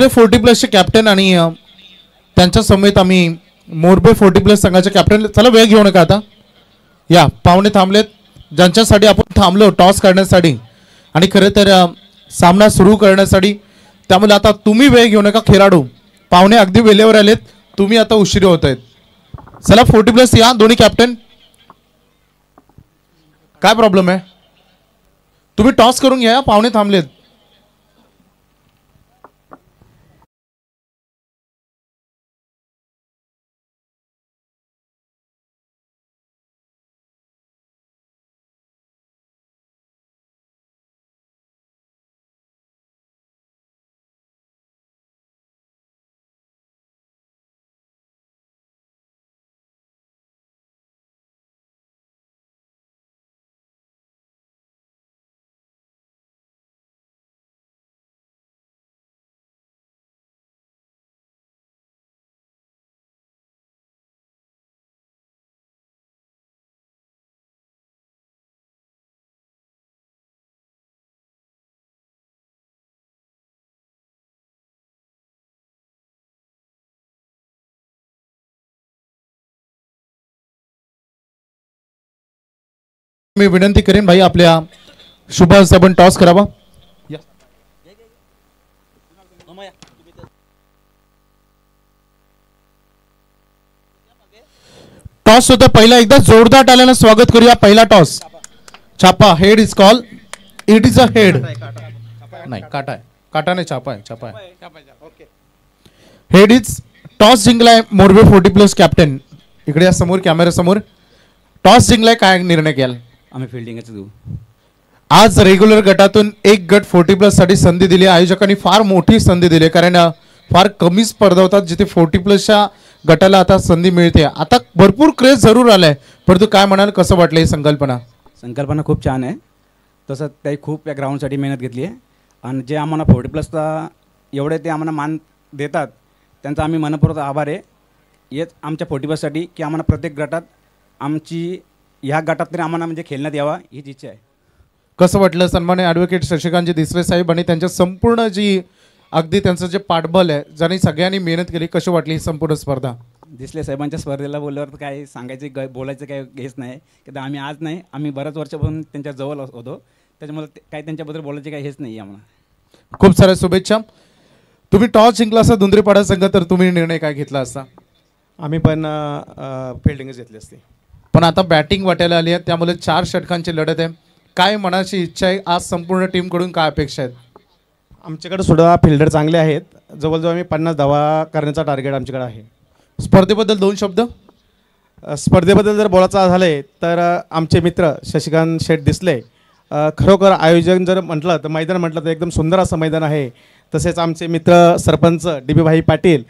40+ चे कॅप्टन आणि त्यांच्या समेत आम्ही मोरबे 40+ संघाचे कॅप्टन. चला वेळ घेऊ नका आता. या पाहुणे थांबलेत ज्यांच्यासाठी आपण थांबलो टॉस करण्यासाठी आणि खरं तर सामना सुरू करण्यासाठी. त्यामुळे आता तुम्ही वेळ घेऊ नका. खेळाडू पाहुणे अगदी वेळेवर आलेत. तुम्ही आता उशिरी होत आहेत. चला 40+ या दोन्ही कॅप्टन. काय प्रॉब्लेम आहे? तुम्ही टॉस करून घ्या. पाहुणे थांबलेत. मी विनंती करेन भाई आपल्या शुभ हस्ते आपण टॉस करावा. टॉस होता पहिला. एकदा जोरदार टाळ्याने स्वागत करूया. पहिला टॉस छापा. Head is call. It is a head. नाही काटा आहे. काटा नाही छापा आहे. छापा आहे. Head is. टॉस जिंकलाय मोरबे 40+ कॅप्टन. इकडे या समोर कॅमेरा समोर. टॉस जिंकलाय. काय निर्णय घ्याल? आम्ही फिल्डिंगच देऊ. आज रेग्युलर गटातून एक गट 40+ साठी संधी दिली. आयोजकांनी फार मोठी संधी दिली कारण फार कमी स्पर्धा होतात जिथे 40+च्या गटाला आता संधी मिळते. आता भरपूर क्रेज जरूर आलाय. परंतु काय म्हणाल, कसं वाटलं ही संकल्पना? संकल्पना खूप छान आहे. तसं ते खूप या ग्राउंडसाठी मेहनत घेतली आहे आणि जे आम्हाला 40+चा एवढे ते आम्हाला मान देतात त्यांचा आम्ही मनपूर्वक आभार आहे. हेच आमच्या 40+साठी की आम्हाला प्रत्येक गटात आमची ह्या गटात तरी आम्हाला म्हणजे खेळण्यात यावा हीच इच्छा आहे. कसं वाटलं सन्मान्य ॲडव्होकेट शशिकांत दिसरे साहेब आणि त्यांच्या संपूर्ण जी अगदी त्यांचं जे पाठबळ आहे ज्यांनी सगळ्यांनी मेहनत केली, कशी वाटली ही संपूर्ण स्पर्धा? दिसले साहेबांच्या स्पर्धेला बोलल्यावर तर काय सांगायचं बोलायचं काय हेच नाही की आम्ही आज नाही, आम्ही बऱ्याच वर्षापासून त्यांच्या जवळ होतो, त्याच्यामुळे काय त्यांच्याबद्दल बोलायचे काय हेच नाही आम्हाला. खूप साऱ्या शुभेच्छा. तुम्ही टॉस जिंकला असता दुंद्रीपाडा संघ तर तुम्ही निर्णय काय घेतला असता? आम्ही पण फिल्डिंगच घेतली असते. पण आता बॅटिंग वाटायला आली आहे त्यामुळे 4 षटकांची लढत आहे. काय मनाची इच्छा आहे? आज संपूर्ण टीमकडून काय अपेक्षा आहेत? आमच्याकडे सुद्धा फिल्डर चांगले आहेत. जवळजवळ आम्ही 50 धावा करण्याचा टार्गेट आमच्याकडे आहे. स्पर्धेबद्दल 2 शब्द. स्पर्धेबद्दल जर बोलायचं झालं तर आमचे मित्र शशिकांत शेठ दिसले. खरोखर आयोजन जर म्हटलं तर मैदान म्हटलं तर एकदम सुंदर असं मैदान आहे. तसेच आमचे मित्र सरपंच DB भाई पाटील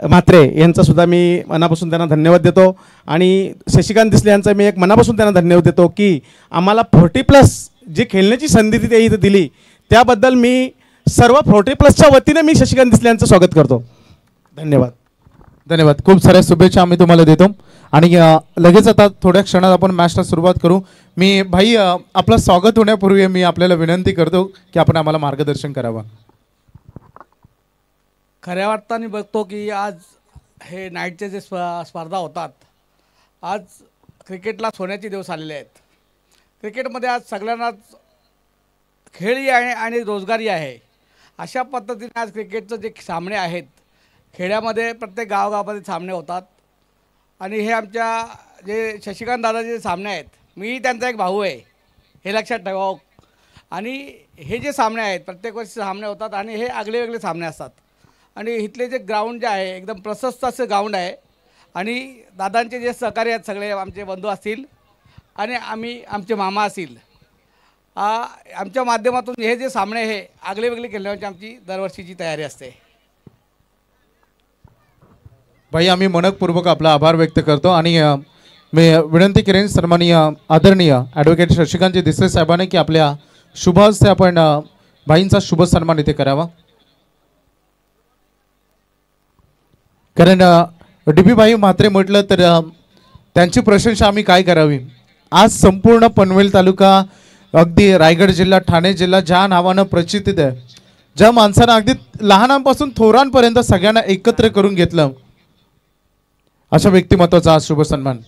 म्हात्रे यांचासुद्धा मी मनापासून त्यांना धन्यवाद देतो आणि शशिकांत दिसले यांचा मी एक मनापासून त्यांना धन्यवाद देतो की आम्हाला 40+ जी खेळण्याची संधी ते इथं दिली त्याबद्दल मी सर्व 40+च्या वतीने मी शशिकांत दिसले यांचं स्वागत करतो. धन्यवाद. धन्यवाद. खूप साऱ्या शुभेच्छा आम्ही तुम्हाला देतो आणि लगेच आता थोड्या क्षणात आपण मॅचला सुरुवात करू. मी भाई आपलं स्वागत होण्यापूर्वी मी आपल्याला विनंती करतो की आपण आम्हाला मार्गदर्शन करावं. खऱ्या अर्थाने बघतो की आज हे नाईटचे जे स्पर्धा होतात, आज क्रिकेटला सोन्याचे दिवस आलेले आहेत. क्रिकेटमध्ये आज सगळ्यांनाच खेळही आहे आणि रोजगारी आहे. अशा पद्धतीने आज क्रिकेटचं जे सामने आहेत खेड्यामध्ये प्रत्येक गावागावामध्ये सामने होतात आणि हे आमच्या जे शशिकांत दादाचे जे सामने आहेत, मी त्यांचा एक भाऊ आहे हे लक्षात ठेवावं. आणि हे जे सामने आहेत प्रत्येक वर्षी सामने होतात आणि हे आगळे वेगळे सामने असतात आणि इथले जे ग्राउंड जे आहे एकदम प्रशस्त असं ग्राउंड आहे आणि दादांचे जे सहकारी आहेत सगळे आमचे बंधू असतील आणि आमचे मामा असतील, आमच्या माध्यमातून हे जे सामने हे आगळे वेगळे खेळण्याची आमची दरवर्षीची तयारी असते. भाई आम्ही मनपूर्वक आपला आभार व्यक्त करतो आणि मी विनंती करेन सन्माननीय आदरणीय ॲडव्होकेट शशिकांत दिसरे साहेबांनी की आपल्या शुभ हस्ते आपण भाईंचा शुभ सन्मान इथे करावा. कारण DB भाई म्हात्रे म्हटलं तर त्यांची प्रशंसा आम्ही काय करावी. आज संपूर्ण पनवेल तालुका अगदी रायगड जिल्हा ठाणे जिल्हा ज्या नावानं प्रचितीत आहे ज्या माणसानं अगदी लहानांपासून थोरांपर्यंत सगळ्यांना एकत्र करून घेतलं, अशा व्यक्तिमत्वाचा आज शुभ सन्मान.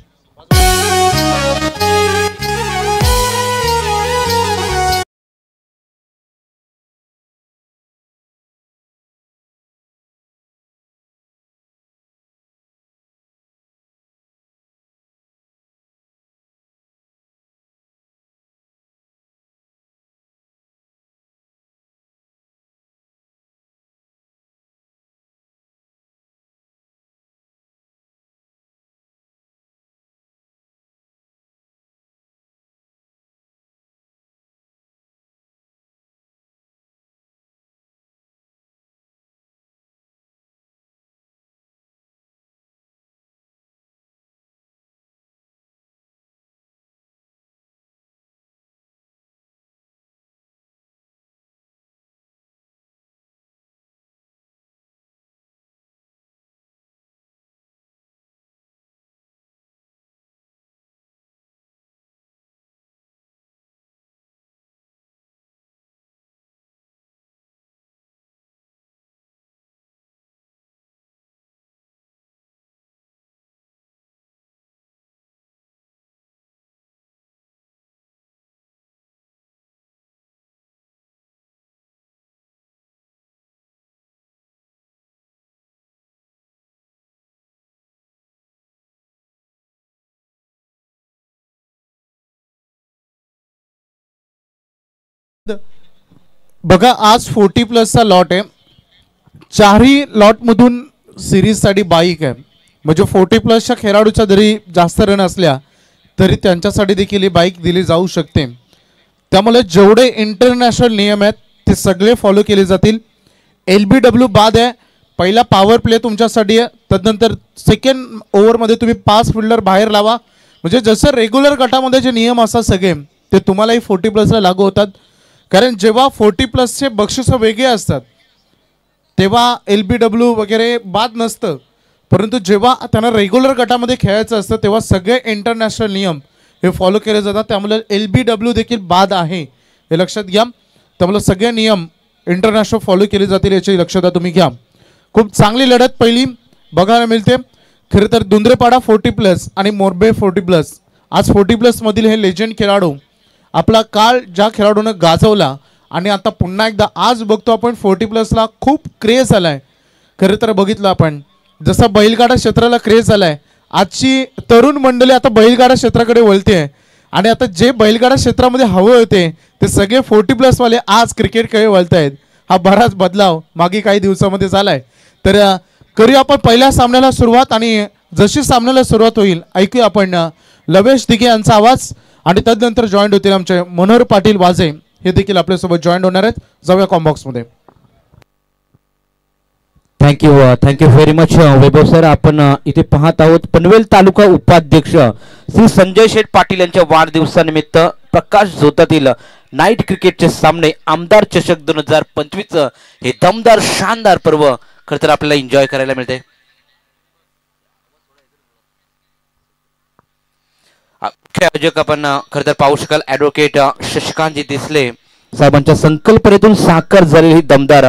बघा, आज 40+ लॉट आहे. चारही लॉटमधून सिरीजसाठी बाईक आहे. म्हणजे 40+ खेळाडूच्या जरी जास्त रन असल्या तरी त्यांच्यासाठी देखील ही बाईक दिली जाऊ शकते. त्यामुळे जेवढे इंटरनॅशनल नियम आहेत ते सगळे फॉलो केले जातील. LBW बाद आहे. पहिला पॉवर प्ले तुमच्यासाठी आहे. तदनंतर सेकंड ओव्हरमध्ये तुम्ही 5 फिल्डर बाहेर लावा. म्हणजे जसं रेग्युलर गटामध्ये जे नियम असतात सगळे ते तुम्हालाही 40+ला लागू होतात. कारण जेव्हा 40+चे बक्षिसं वेगळे असतात तेव्हा LBW वगैरे बाद नसतं. परंतु जेव्हा त्यांना रेग्युलर गटामध्ये खेळायचं असतं तेव्हा सगळे इंटरनॅशनल नियम हे फॉलो केले जातात. त्यामुळे LBW देखील बाद आहे हे लक्षात घ्या. त्यामुळे सगळे नियम इंटरनॅशनल फॉलो केले जातील याची दक्षता तुम्ही घ्या. खूप चांगली लढत पहिली बघायला मिळते. खरं तर दुंद्रेपाडा 40+ आणि मोरबे 40+. आज 40+ मधील हे लेजंड खेळाडू आपला काळ ज्या खेळाडूनं गाजवला आणि आता पुन्हा एकदा आज बघतो आपण 40+ला खूप क्रेज आला आहे. खरं तर बघितलं आपण जसा बैलगाडा क्षेत्राला क्रेज आला आहे, आजची तरुण मंडळी आता बैलगाडा क्षेत्राकडे वळते आहे. आणि आता जे बैलगाडा क्षेत्रामध्ये हवे होते ते सगळे 40+ वाले आज क्रिकेटकडे वळत आहेत. हा बराच बदलाव मागे काही दिवसामध्ये झाला आहे. तर करूया आपण पहिल्या सामन्याला सुरुवात. आणि जशी सामन्याला सुरुवात होईल ऐकूया आपण लवेश दिघे यांचा आवाज. आणि तदनंतर जॉईंट होतील आमचे मनोहर पाटील वाजे, हे देखील आपल्यासोबत जॉईंट होणार आहेत. जाऊया कॉम्बॉक्समध्ये. थँक्यू व्हेरी मच वैभव सर. आपण इथे पाहत आहोत पनवेल तालुका उपाध्यक्ष श्री संजय शेठ पाटील यांच्या वाढदिवसानिमित्त प्रकाश झोतातील नाईट क्रिकेटचे सामने आमदार चषक 2025 हे दमदार शानदार पर्व खरं तर आपल्याला एन्जॉय करायला मिळते. मुख्य आयोजक आपण खरं तर पाहू शकाल ॲडव्होकेट शशिकांतजी दिसले साहेबांच्या संकल्पनेतून साकार झालेली ही दमदार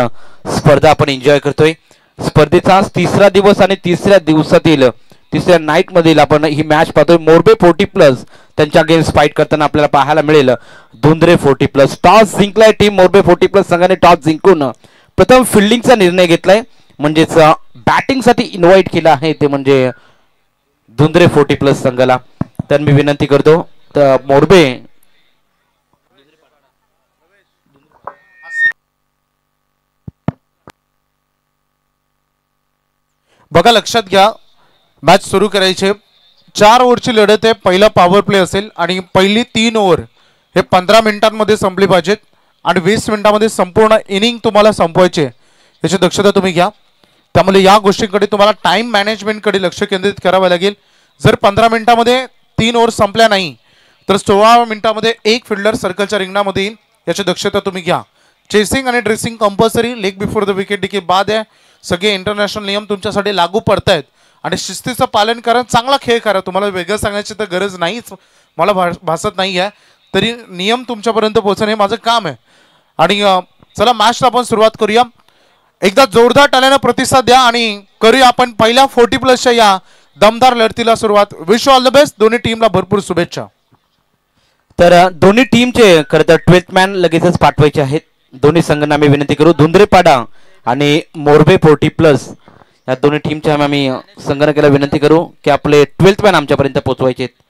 स्पर्धा आपण एन्जॉय करतोय. स्पर्धेचा आज तिसरा दिवस आणि तिसऱ्या दिवसातील तिसऱ्या नाईट मधील आपण ही मॅच पाहतोय. मोरबे 40+ त्यांच्या अगेन्स्ट फाईट करताना आपल्याला पाहायला मिळेल धुंद्रे 40+. टॉस जिंकलाय टीम मोरबे 40+ संघाने. टॉस जिंकून प्रथम फिल्डिंगचा निर्णय घेतलाय, म्हणजेच बॅटिंगसाठी इन्व्हाइट केलं आहे ते म्हणजे धुंद्रे 40+ संघाला. तर मी विनंती करतो तर मोरबे बघा, लक्षात घ्या मॅच सुरू करायचे. 4 ओव्हरची लढत आहे. पहिला पॉवर प्ले असेल आणि पहिली 3 ओव्हर हे 15 मिनिटांमध्ये संपली पाहिजेत आणि 20 मिनिटांमध्ये संपूर्ण इनिंग तुम्हाला संपवायचे याची दक्षता तुम्ही घ्या. त्यामुळे या गोष्टींकडे तुम्हाला टाइम मॅनेजमेंटकडे लक्ष केंद्रित करावे लागेल. जर 15 मिनिटांमध्ये 3 ओव्हर संपल्या नाही तर 16 मिनिटांमध्ये एक फिल्डर सर्कलच्या रिंगणामध्ये येईल याची दक्षता तुम्ही घ्या. चेसिंग आणि dressing compulsory. Leg before the wicket देखील बाद आहे. सगळे इंटरनॅशनल नियम तुमच्यासाठी लागू पडत आहेत आणि शिस्तीचं पालन करा. चांगला खेळ करा. तुम्हाला वेगळं सांगायची तर गरज नाहीच मला भासत नाही आहे. तरी नियम तुमच्यापर्यंत पोहोचणं हे माझं काम आहे. आणि चला मॅचला आपण सुरुवात करूया. एकदा जोरदार टाळ्याने प्रतिसाद द्या आणि करूया आपण पहिल्या 40+ या दमदार लढतीला सुरुवात. Wish all the best. दोन्ही टीमला भरपूर शुभेच्छा. तर दोन्ही टीमचे खरं तर 12th मॅन लगेचच पाठवायचे आहेत. दोन्ही संघांना आम्ही विनंती करू. धुंद्रेपाडा आणि मोरबे 40+ या दोन्ही टीमच्या आम्ही संगणकाला विनंती करू की आपले 12th मॅन आमच्यापर्यंत पोहोचवायचे आहेत.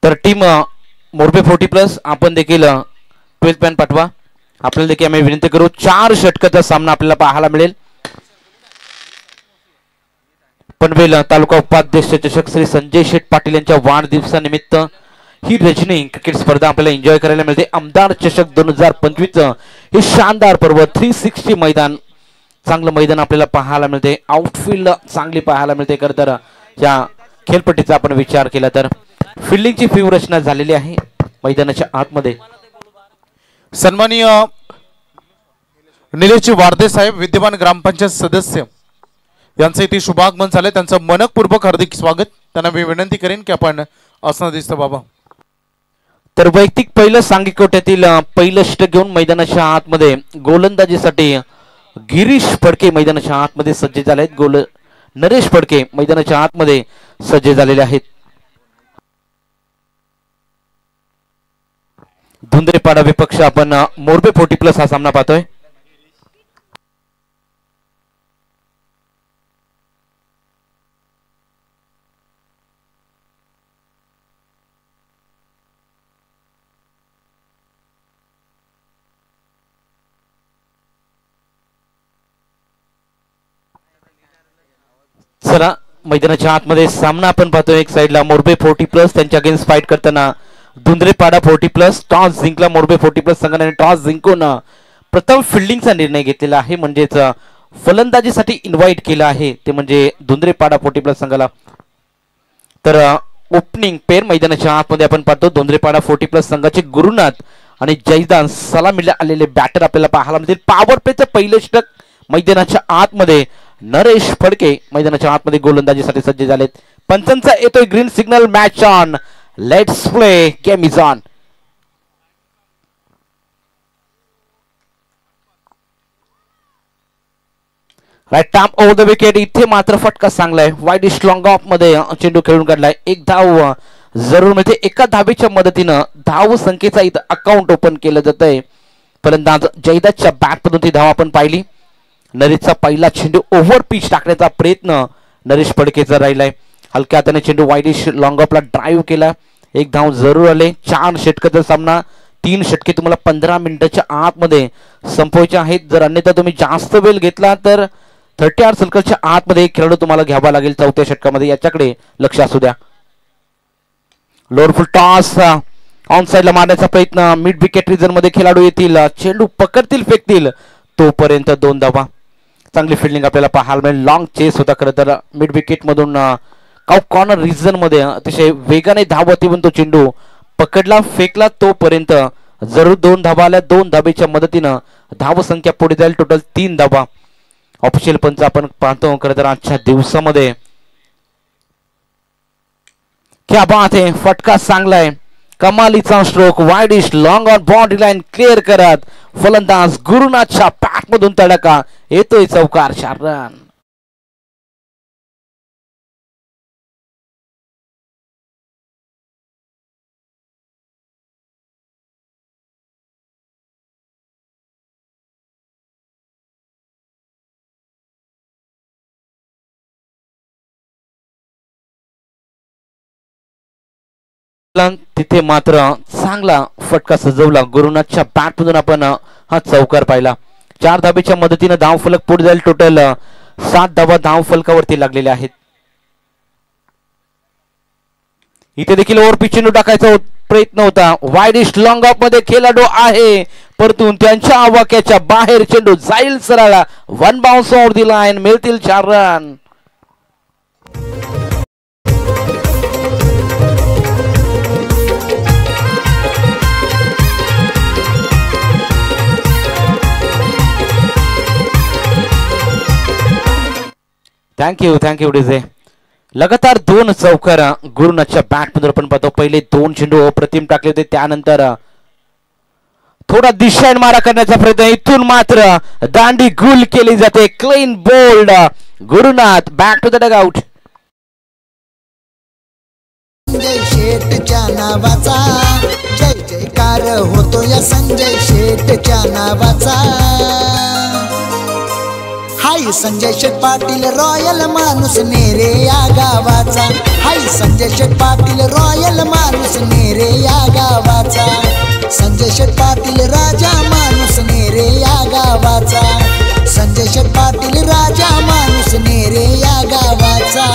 तर टीम मोरबे 40+ आपण देखील 12th मॅन पाठवा. आपल्याला देखील आम्ही विनंती करू. 4 षटकाचा सामना आपल्याला पाहायला मिळेल. पनवेल तालुका उपाध्यक्ष चषक श्री संजय शेठ पाटील यांच्या वाढदिवसानिमित्त ही रजनी क्रिकेट स्पर्धा आपल्याला एन्जॉय करायला मिळते. आमदार चषक 2025 हे शानदार पर्व 360 मैदान, चांगलं मैदान आपल्याला पाहायला मिळते. आउटफील्ड चांगली पाहायला मिळते. खरं तर या खेळपट्टीचा आपण विचार केला तर फिल्डिंगची व्यूह रचना झालेली आहे मैदानाच्या आतमध्ये. सन्माननीय निलेशजी वारदे साहेब, विद्यमान ग्रामपंचायत सदस्य यांचं इथे शुभागमन झाले. त्यांचं मनपूर्वक हार्दिक स्वागत. त्यांना मी विनंती करेन की आपण असं दिसतं बाबा. तर वैयक्तिक पहिलं सांघिक कोट्यातील पहिलं षटक घेऊन मैदानाच्या आतमध्ये गोलंदाजीसाठी गिरीश फडके मैदानाच्या आतमध्ये सज्ज झाले आहेत. नरेश फडके मैदानाच्या आतमध्ये सज्ज झालेले आहेत. धुंद्रेपाडा विपक्ष आपण मोरबे 40+ हा सामना पाहतोय. चला मैदानाच्या आतमध्ये सामना आपण पाहतोय. एक साइडला मोरबे 40+ त्यांच्या अगेन्स्ट फाईट करताना धुंद्रेपाडा 40+. टॉस जिंकला मोरबे 40+ संघाने. टॉस जिंकून प्रथम फिल्डिंगचा निर्णय घेतलेला आहे, म्हणजेच फलंदाजीसाठी इन्व्हाइट केलं आहे ते म्हणजे धुंद्रेपाडा 40+ संघाला. तर ओपनिंग पेअर मैदानाच्या आतमध्ये आपण पाहतो. धुंद्रेपाडा 40+ संघाचे गुरुनाथ आणि जयदान सलामीला आलेले बॅटर आपल्याला पाहायला मिळतील. पॉवर प्लेचं पहिलं षटक मैदानाच्या आतमध्ये. नरेश फडके मैदानाच्या आतमध्ये गोलंदाजीसाठी सज्ज झालेत. पंचांचा येतोय green signal. Match on, let's play, game is on. Right arm over the wicket. इथे मात्र फटका चांगलाय. वाईडिश लॉंग ऑफ मध्ये चेंडू खेळून काढलाय. एक धाव जरूर मिळते. एका धावेच्या मदतीनं धाव संख्येचा इथं अकाउंट ओपन केलं जात आहे. फलंदाज जयदाच्या बॅट मधून ती धाव आपण पाहिली. नरेशचा पहिला चेंडू ओव्हर पिच टाकण्याचा प्रयत्न नरेश फडकेचा राहिलाय. हलक्या हाताने चेंडू वाईडिश लॉंग ऑफला ड्राईव्ह केला. एक धाव जरूर आले. 4 षटकाचा सामना. 3 षटके तुम्हाला 15 मिनिटाच्या आतमध्ये संपवायचे आहेत. जर अन्यथा तुम्ही जास्त वेळ घेतला तर 30 सर्कलच्या आतमध्ये एक खेळाडू तुम्हाला घ्यावा लागेल 4थ्या षटकामध्ये. याच्याकडे लक्ष असू द्या. लोअर फुल टॉस ऑन साइडला मारण्याचा प्रयत्न. मिड विकेट रिजन मध्ये खेळाडू येतील. चेंडू पकडतील, फेकतील तोपर्यंत 2 धावा. चांगली फिल्डिंग आपल्याला पाहायला मिळेल. लॉंग चेस होता खरं तर मिड विकेट मधून. कॉर्नर रिजन मध्ये अतिशय वेगाने धावती पण तो चेंडू पकडला, फेकला तोपर्यंत जरूर 2 धावा आल्या. 2 धावेच्या मदतीनं धाव संख्या पुढे जाईल. टोटल 3 धावा. ऑफिशियल पंच आपण पाहतो खरं तर आजच्या दिवसामध्ये. क्या बात आहे. फटका चांगलाय. कमालीचा stroke. Widish long on boundary line clear करत फलंदाज गुरुनाथच्या बॅट मधून तडका येतोय. चौकार. 4 रन. तिथे मात्र चांगला फटका सजवला गुरुनाथच्या बॅट मधून आपण हा चौकार पाहिला. 4 धावेच्या मदतीने धाव फलक पुढे जाईल. टोटल 7 धावा धाव फलकावरती लागलेल्या आहेत. इथे देखील ओव्हर पिच चेंडू टाकायचा प्रयत्न होता. वाईडिश लॉंग ऑफ मध्ये खेळाडू आहे, परतून त्यांच्या आवाक्याच्या बाहेर चेंडू जाईल सरळ. 1 बाउन्स ओव्हर दी लाईन. मिळतील 4 रन. Thank you DJ. लगातार 2 चौकार गुरुनाथच्या बॅटमधून आपण पाहतो. पहिले 2 चेंडू अप्रतिम टाकले होते, त्यानंतर थोडा दिशाहीन मारा करण्याचा प्रयत्न. इथून मात्र दांडी गुल केली जाते. Clean bold Gurunath back to the dugout. Sanjay शेठच्या नावाचा जय जयकार होतो या संजय शेठच्या नावाचा. हाय संजय शेठ पाटील रॉयल माणूस नेरे या गावाचा. हाय संजय शेठ पाटील रॉयल माणूस नेरे या गावाचा. संजय शेठ पाटील राजा माणूस नेरे या गावाचा. संजय शेठ पाटील राजा माणूस नेरे या गावाचा.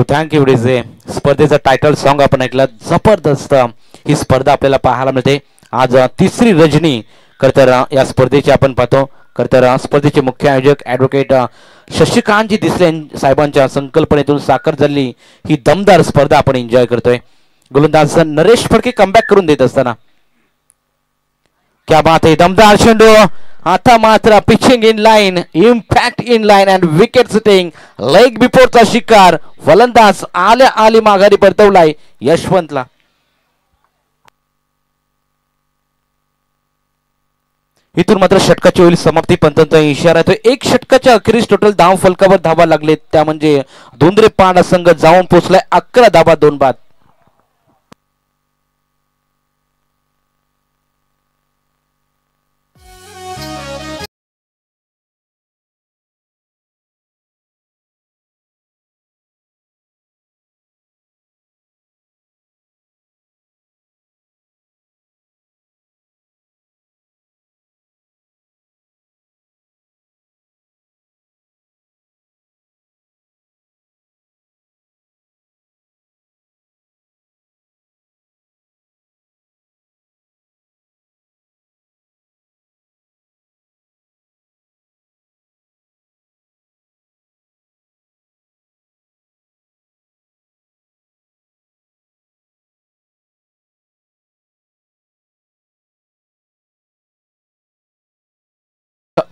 Thank you DJ. स्पर्धेचं टायटल सॉन्ग आपण ऐकलं. जबरदस्त ही स्पर्धा आपल्याला पाहायला मिळते. आज तिसरी रजनी खरतर या स्पर्धेची आपण पाहतो. खरतर स्पर्धेचे मुख्य आयोजक ॲडव्होकेट शशिकांतजी दिसले साहेबांच्या संकल्पनेतून साकार झालेली ही दमदार स्पर्धा आपण एन्जॉय करतोय. गोलंदाज नरेश फडके कमबॅक करून देत असताना क्या बात आहे. दमदार चेंडू. आता मात्र pitching in line, impact in line and wicket sitting. Leg बिफोरचा शिकार. फलंदाज आली माघारी परतवलाय यशवंतला. इथून मात्र षटकाची होईल समाप्ती. पंतांचा इशारा येतोय. 1 षटकाच्या अखेरीस टोटल धाव फलकावर धावा लागले, त्या म्हणजे धुंद्रेपाडा संघ जाऊन पोहोचलाय 11 धावा 2 बाद.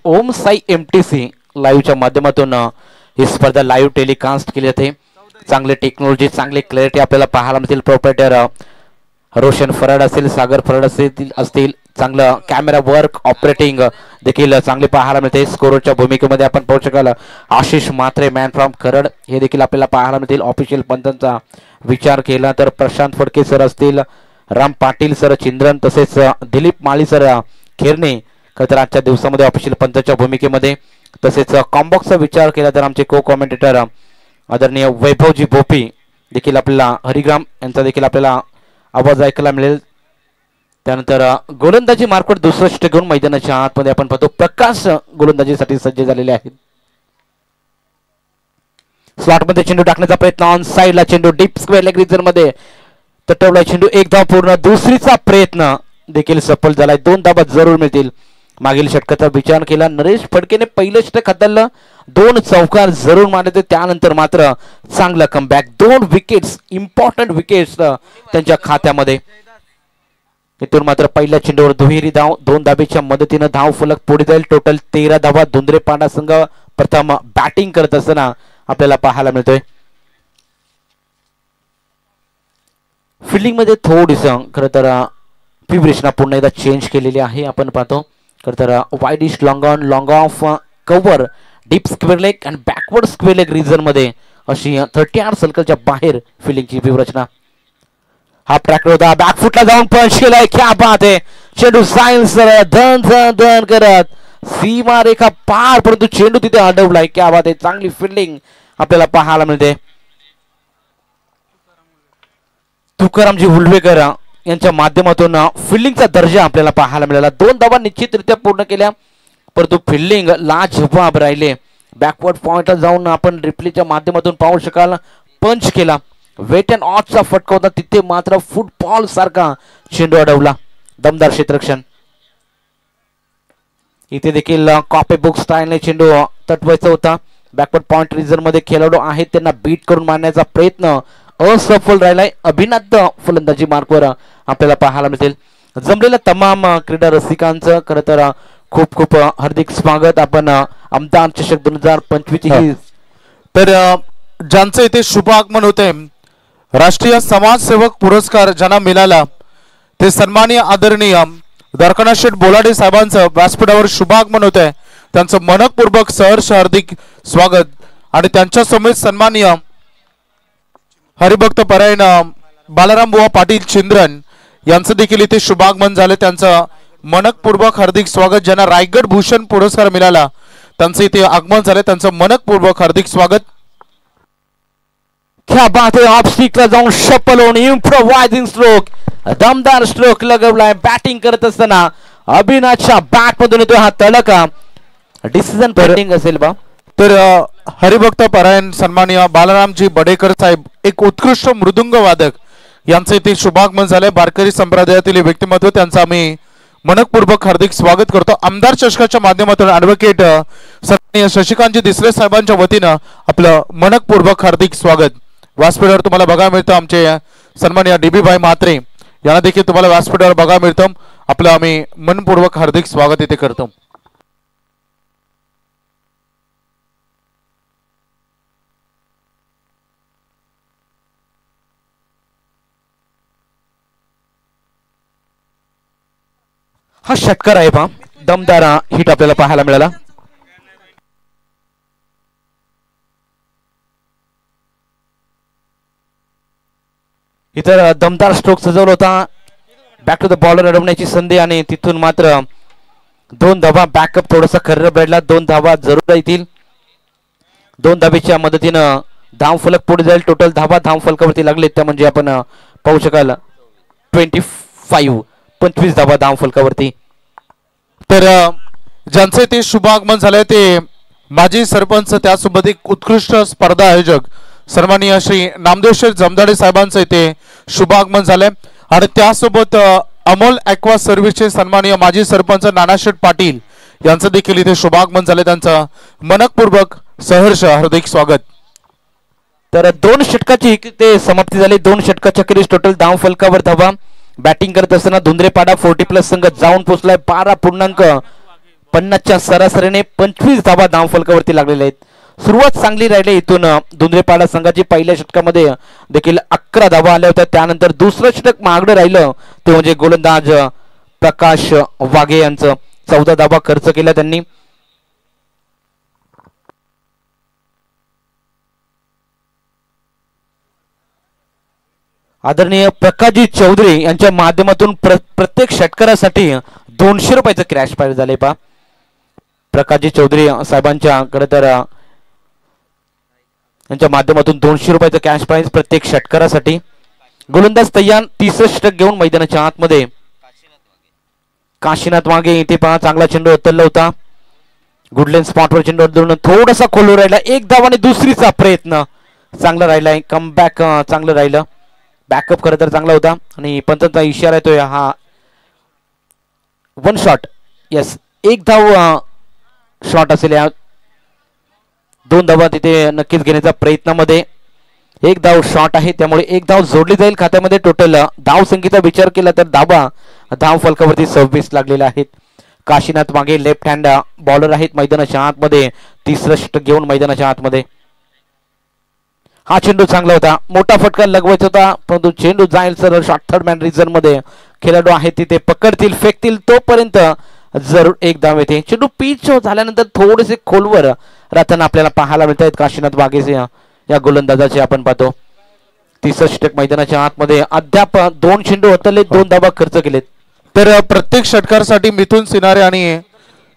ओम साई MTC लाईव्हच्या माध्यमातून ही स्पर्धा लाईव्ह टेलिकास्ट केली जाते. चांगले टेक्नॉलॉजी, चांगले क्लॅरिटी आपल्याला पाहायला मिळतील. प्रोप्रायटर रोशन फराड असेल, सागर फराड असतील. चांगलं कॅमेरा वर्क, ऑपरेटिंग देखील चांगले पाहायला मिळते. स्कोरच्या भूमिकेमध्ये आपण पाहू शकाल आशिष म्हात्रे, मॅन फ्रॉम खरड, हे देखील आपल्याला पाहायला मिळतील. ऑफिशियल पंचांचा विचार केला तर प्रशांत फडके सर असतील, राम पाटील सर चिंद्रन, तसेच दिलीप माळी सर खेरणे खरं आजच्या दिवसामध्ये ऑफिशियल पंचाच्या भूमिकेमध्ये. तसेच कॉम्बॉक्सचा विचार केला तर आमचे को कॉमेंटेटर आदरणीय वैभवजी भोपी देखील आपल्याला, हरिग्राम यांचा देखील आपल्याला आवाज ऐकायला मिळेल. त्यानंतर गोलंदाजी मार्कवर दुसरं षटक घेऊन मैदानाच्या आतमध्ये आपण पाहतो प्रकाश गोलंदाजीसाठी सज्ज झालेले आहेत. स्लॉटमध्ये चेंडू टाकण्याचा प्रयत्न, ऑन साईडला चेंडू डीप स्क्वेअर लेग रिजन मध्ये तटवला चेंडू. 1 धाव पूर्ण. दुसरीचा प्रयत्न देखील सफल झालाय. 2 धावा जरूर मिळतील. मागील षटकाचा विचार केला नरेश फडकेने पहिलं षटक हाताळलं, 2 चौकार जरूर मारले, त्यानंतर मात्र चांगला कमबॅक. 2 विकेट्स, इम्पॉर्टंट विकेट्स त्यांच्या खात्यामध्ये. इथून मात्र पहिल्या चेंडूवर दुहेरी धाव, 2 धाबेच्या मदतीनं धाव फलक पुढे जाईल. टोटल 13 धावा. धुंद्रेपाडा संघ प्रथम बॅटिंग करत असताना आपल्याला पाहायला मिळतोय. फिल्डिंग मध्ये थोडीस खरं तर रचना पुन्हा एकदा चेंज केलेली आहे. आपण पाहतो खरं तर widish long on long off cover, deep square leg and backward square leg region मध्ये अशी 38 सर्कलच्या बाहेर फिल्डिंगची व्यूहरचना. हा ट्रॅक होता, बॅकफुटला जाऊन पंच केलाय. क्या बात आहे. चेंडू सायन्स धन धन धन करत सीमा रेखा पार, परंतु चेंडू तिथे अडवलाय. क्या बात आहे. चांगली फिल्डिंग आपल्याला पाहायला मिळते. तुकारामजी हुलवेकर यांच्या माध्यमातून फिल्डिंगचा दर्जा आपल्याला पाहायला मिळाला. 2 धावा निश्चितरित्या पूर्ण केल्या, परंतु फिल्डिंग लाजवाब राहिले. बॅकवर्ड पॉइंटला जाऊन आपण रिप्लेच्या माध्यमातून पाहू शकाल पंच केला. वेट अँड ऑटचा फटका होता, तिथे मात्र फुटबॉल सारखा चेंडू अडवला. दमदार क्षेत्ररक्षण. इथे देखील कॉपी बुक स्टाईलने चेंडू तटवायचा होता. बॅकवर्ड पॉइंट रिजन मध्ये खेळाडू आहेत त्यांना बीट करून मारण्याचा प्रयत्न असफल राहिलाय. अभिनंदन फलंदाजी मार्कवर आपल्याला पाहायला मिळतील. जमलेल्या तमाम क्रीडा रसिकांचं खरं तर खूप खूप हार्दिक स्वागत. आपण आमदार चषक 2025 तर ज्यांचं इथे शुभ आगमन होते, राष्ट्रीय समाजसेवक पुरस्कार ज्यांना मिळाला ते सन्माननीय आदरणीय द्वारकानाथ शेठ बोलाडे साहेबांचं व्यासपीठावर शुभ आगमन होत आहे. त्यांचं मनपूर्वक सहर्ष हार्दिक स्वागत. आणि त्यांच्या समेत सन्माननीय हरिभक्त परायण बालाराम बुवा पाटील चिंद्रन यांचं देखील इथे शुभागमन झाले. त्यांचं मनपूर्वक हार्दिक स्वागत. ज्यांना रायगड भूषण पुरस्कार मिळाला त्यांचं इथे आगमन झाले. त्यांचं मनपूर्वक हार्दिक स्वागत. क्या बात है, ऑफ स्टिकला जाऊन शपल होऊन इम्प्रोवायझिंग स्ट्रोक, दमदार स्ट्रोक लगवलाय. बॅटिंग करत असताना अभिनाथच्या बॅट मधून येतो हा तडका. डिसिजन पेंडिंग असेल बा. तर हरिभक्त परायण सन्माननीय बालारामजी बडेकर साहेब एक उत्कृष्ट मृदुंग वादक यांचं इथे शुभागमन झालंय. वारकरी संप्रदायातील व्यक्तिमत्व, त्यांचं आम्ही मनपूर्वक हार्दिक स्वागत करतो. आमदार चषकाच्या माध्यमातून ॲडव्होकेट सन्माननीय शशिकांतजी दिसले साहेबांच्या वतीनं आपलं मनपूर्वक हार्दिक स्वागत. व्यासपीठावर तुम्हाला बघायला मिळतं आमचे सन्माननीय DB भाई म्हात्रे यांना देखील तुम्हाला व्यासपीठावर बघायला मिळतं. आपलं आम्ही मनपूर्वक हार्दिक स्वागत इथे करतो. हा षटकार आहे पहा, दमदार हिट आपल्याला पाहायला मिळाला. इतर दमदार स्ट्रोक सजवला होता. बॅक टू द बॉलर अडवण्याची संधी आणि तिथून मात्र 2 धावा बॅकअप थोडासा खर्र बेडला. 2 धावा जरूर येतील. 2 धावेच्या मदतीनं धाव फलक पुढे जाईल. टोटल धावा धाव फलकावरती लागले त्या म्हणजे आपण पाहू शकाल 25 धावा धाव फलकावरती. तर ज्यांचे ते शुभ आगमन झाले ते माजी सरपंच, त्यासोबत एक उत्कृष्ट स्पर्धा आयोजक सन्माननीय श्री नामदेव शेठ जमदाडे साहेबांचं इथे शुभ आगमन झालंय. आणि त्यासोबत अमोल ॲक्वा सर्व्हिसचे सन्माननीय माजी सरपंच नानाशेठ पाटील यांचं देखील इथे शुभागमन झाले. त्यांचं मनपूर्वक सहर्ष हार्दिक स्वागत. तर 2 षटकाची ते समाप्ती झाली. 2 षटकाच्या खेरीज टोटल धाव फलकावर धावा. बॅटिंग करत असताना धुंद्रेपाडा 40+ संघ जाऊन पोहोचलाय. 12.50च्या सरासरीने 25 धावा धाव फलकावरती लागलेल्या आहेत. सुरुवात चांगली राहिली. इथून धुंद्रेपाडा संघाची पहिल्या षटकामध्ये देखील 11 धावा आल्या होत्या. त्यानंतर दुसरं षटक मागडं राहिलं ते म्हणजे गोलंदाज प्रकाश वाघे यांचं 14 धावा खर्च केला त्यांनी. आदरणीय प्रकाशजी चौधरी यांच्या माध्यमातून प्रत्येक षटकारासाठी 200 रुपयाचं क्रॅश प्राइज झाले पहा. प्रकाशजी चौधरी साहेबांच्या खरं तर यांच्या माध्यमातून 200 रुपयाचं कॅश प्राइज प्रत्येक षटकारासाठी. गोलंदाज तय्यार 30 षटक घेऊन मैदानाच्या आतमध्ये. काशीनाथ मागे इथे पहा चांगला चेंडू उचलला होता. गुडलेन स्पॉटवर चेंडू धरून थोडासा खोलवर राहिला. 1 धाव आणि दुसरीचा प्रयत्न चांगला राहिलाय. कमबॅक चांगलं राहिलं. बॅकअप खरं तर चांगला होता आणि पंचांचा इशारा येतोय हा 1 शॉट. येस, 1 धाव शॉट असेल. या 2 धावा तिथे नक्कीच घेण्याच्या प्रयत्नामध्ये. 1 धाव शॉट आहे त्यामुळे 1 धाव जोडली जाईल खात्यामध्ये. टोटल धाव संख्येचा विचार केला तर धाव फलकावरती 26 लागलेले आहेत. काशीनाथ मागे लेफ्ट हँड बॉलर आहेत मैदानाच्या आतमध्ये. 30 षटक घेऊन मैदानाच्या आतमध्ये. हा चेंडू चांगला होता. मोठा फटका लगवायचा होता परंतु चेंडू जाईल सरळ शॉर्ट थर्ड मॅन रिझन मध्ये. खेळाडू आहेत तिथे पकडतील फेकतील तोपर्यंत जरूर 1 धाव येते. चेंडू पिच झाल्यानंतर थोडेसे खोलवर राहताना आपल्याला पाहायला मिळत आहेत काशीनाथ वाघेचे या गोलंदाजाचे. आपण पाहतो 30 षटक मैदानाच्या आतमध्ये. अद्याप 2 चेंडू उचलले, 2 धावा खर्च केलेत. तर प्रत्येक षटकारासाठी मिथुन सिनारे आणि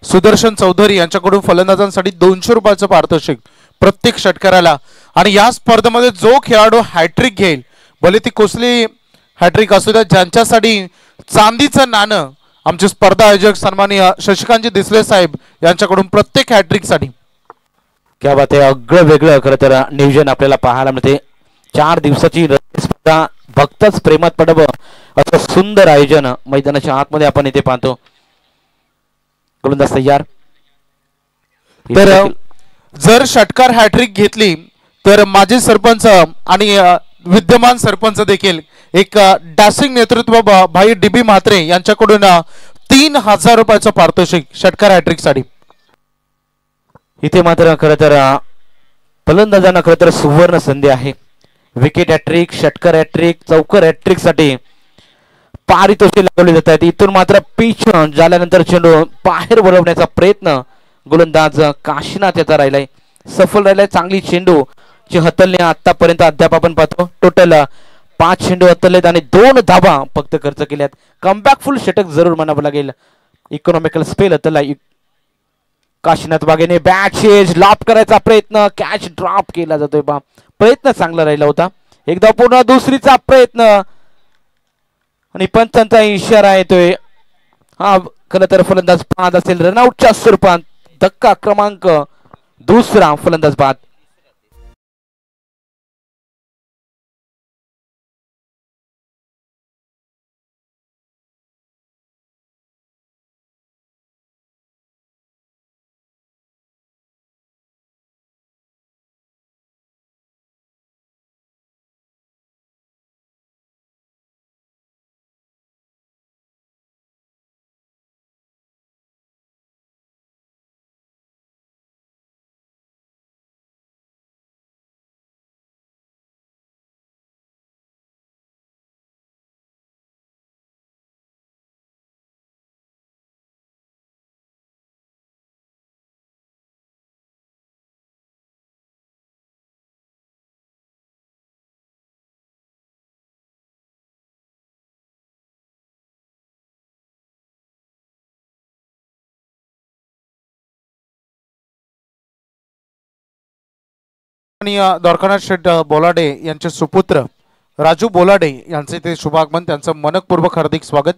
सुदर्शन चौधरी यांच्याकडून फलंदाजांसाठी 200 रुपयाचं पारितोषिक प्रत्येक षटकाराला. आणि या स्पर्धेमध्ये जो खेळाडू हॅट्रिक घेईल, भले ती कसली हॅट्रिक असू द्या, ज्यांच्यासाठी चांदीचं नाणं आमचे स्पर्धा आयोजक सन्माननीय शशिकांतजी दिसले साहेब यांच्याकडून प्रत्येक हॅट्रिकसाठी. क्या बात आहे. अगळं वेगळं खरं तर नियोजन आपल्याला पाहायला मिळते. 4 दिवसाची स्पर्धा भक्तच प्रेमात पडावं असं सुंदर आयोजन मैदानाच्या आतमध्ये आपण इथे पाहतो. गोलंदाज तयार. तर जर षटकार हॅट्रिक घेतली तर माजी सरपंच आणि विद्यमान सरपंच देखील एक डॅसिंग नेतृत्व भाई DB म्हात्रे यांच्याकडून 3,000 रुपयाचं पारितोषिक षटकार हॅट्रिक साठी. इथे मात्र खरं तर फलंदाजांना खरं तर सुवर्ण संधी आहे. विकेट हॅट्रिक, षटकार हॅट्रिक, चौकर हॅट्रिक साठी पारितोषिक लागवले जात आहेत. इथून मात्र पिच झाल्यानंतर चेंडू बाहेर वळवण्याचा प्रयत्न गोलंदाज काशीनाथ याचा राहिलाय, सफल राहिलाय. चांगली चेंडू ची हतलणे आतापर्यंत अद्याप आपण पाहतो. टोटल 5 चेंडू हतललेत आणि 2 धाबा फक्त खर्च केल्यात. कमबॅक फुल षटक जरूर म्हणावं लागेल. इकॉनॉमिकल स्पेल हतला. काशीनाथ वाघेने बॅट चेंज लॉप करायचा प्रयत्न, कॅच ड्रॉप केला जातोय. प्रयत्न चांगला राहिला होता. एकदा पूर्ण दुसरीचा प्रयत्न आणि पंचांचा इशारा येतोय. हा खरं तर फलंदाज बाद असेल. रनआउटच्या स्वरूपात धक्का क्रमांक दुसरा फलंदाज बाद. आणि द्वारकानाथ शेठ बोलाडे यांचे सुपुत्र राजू बोलाडे यांचे ते शुभागमन, त्यांचं मनपूर्वक हार्दिक स्वागत.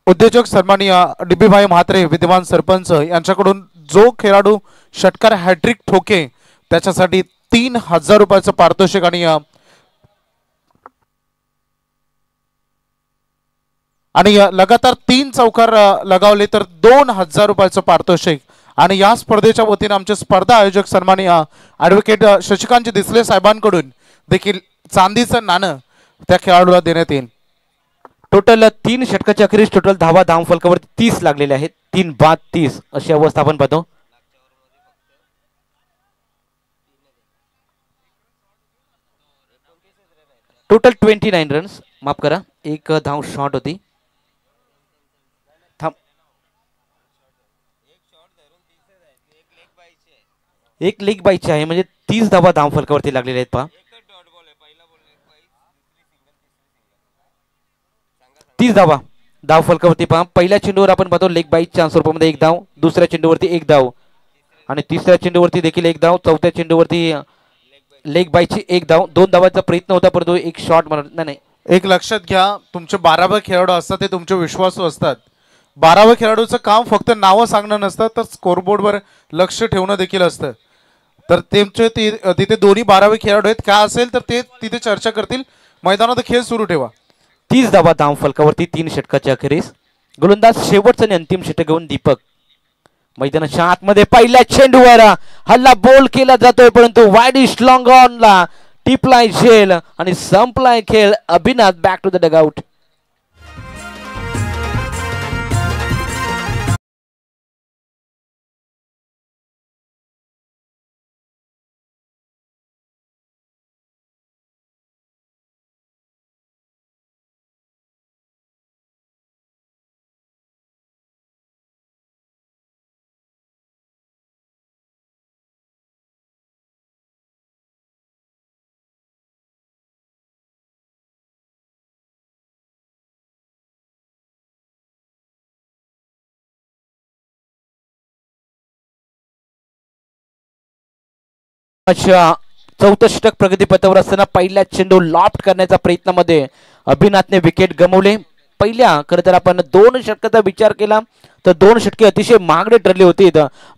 उद्योजक सन्माननीय DB भाई म्हात्रे विद्यमान सरपंच यांच्याकडून जो खेळाडू षटकार हॅट्रिक ठोके त्याच्यासाठी 3,000 रुपयाचं पारितोषिक आणि लगातार 3 चौकार लगावले तर 2,000 रुपयाचं पारितोषिक. आणि या स्पर्धेच्या वतीने आमचे स्पर्धा आयोजक सन्माननीय ॲडव्होकेट शशिकांत दिसले साहेबांकडून देखील चांदीचं नाणं त्या खेळाडूला देण्यात येईल. टोटल 3 षटकाच्या अखेरीस टोटल धावा धावफलकावरती 30 लागलेले आहेत. 3 बाद 30 अशी अवस्था आपण पाहतो. टोटल 29 रन्स, माफ करा, एक धाव शॉट होती. एक लेग बाईची आहे, म्हणजे 30 धावा धावफलकावरती लागलेले आहेत. पहा 30 धावा धावफलकावरती. पहा पहिल्या चेंडूवर आपण पाहतो लेग बाईच्या स्वरूपामध्ये 1 धाव, दुसऱ्या चेंडूवरती 1 धाव आणि तिसऱ्या चेंडूवरती देखील 1 धाव, चौथ्या चेंडूवरती लेग बाईची 1 धाव. 2 धावाचा प्रयत्न होता परंतु एक शॉट नाही. एक लक्षात घ्या, तुमचे 12वे खेळाडू असतात ते तुमचे विश्वासू असतात. 12वे खेळाडूचं काम फक्त नावं सांगणं नसतं तर स्कोरबोर्डवर लक्ष ठेवणं देखील असतं. तर तुमचे तिथे दोन्ही 12वे खेळाडू आहेत, काय असेल तर ते तिथे चर्चा करतील. मैदानात खेळ सुरू ठेवा. 30 धावा धावफलकावरती 3 षटकाच्या अखेरीस. गोलंदाज शेवटचा आणि अंतिम षटक घेऊन दीपक मैदानाच्या आतमध्ये पहिल्या चेंडूवर हल्ला बोल केला जातोय परंतु वाईडिश लॉंग ऑनला टिपलाय झेल आणि संपलाय खेळ. अभिनाथ बॅक टू द डगआउट. चौथं षटक प्रगतीपथावर असताना पहिल्या चेंडू लॉफ्ट करण्याच्या प्रयत्नामध्ये अभिनाथने विकेट गमावले. पहिल्या खरं तर आपण 2 षटकाचा विचार केला तर 2 षटके अतिशय महागडे ठरले होते.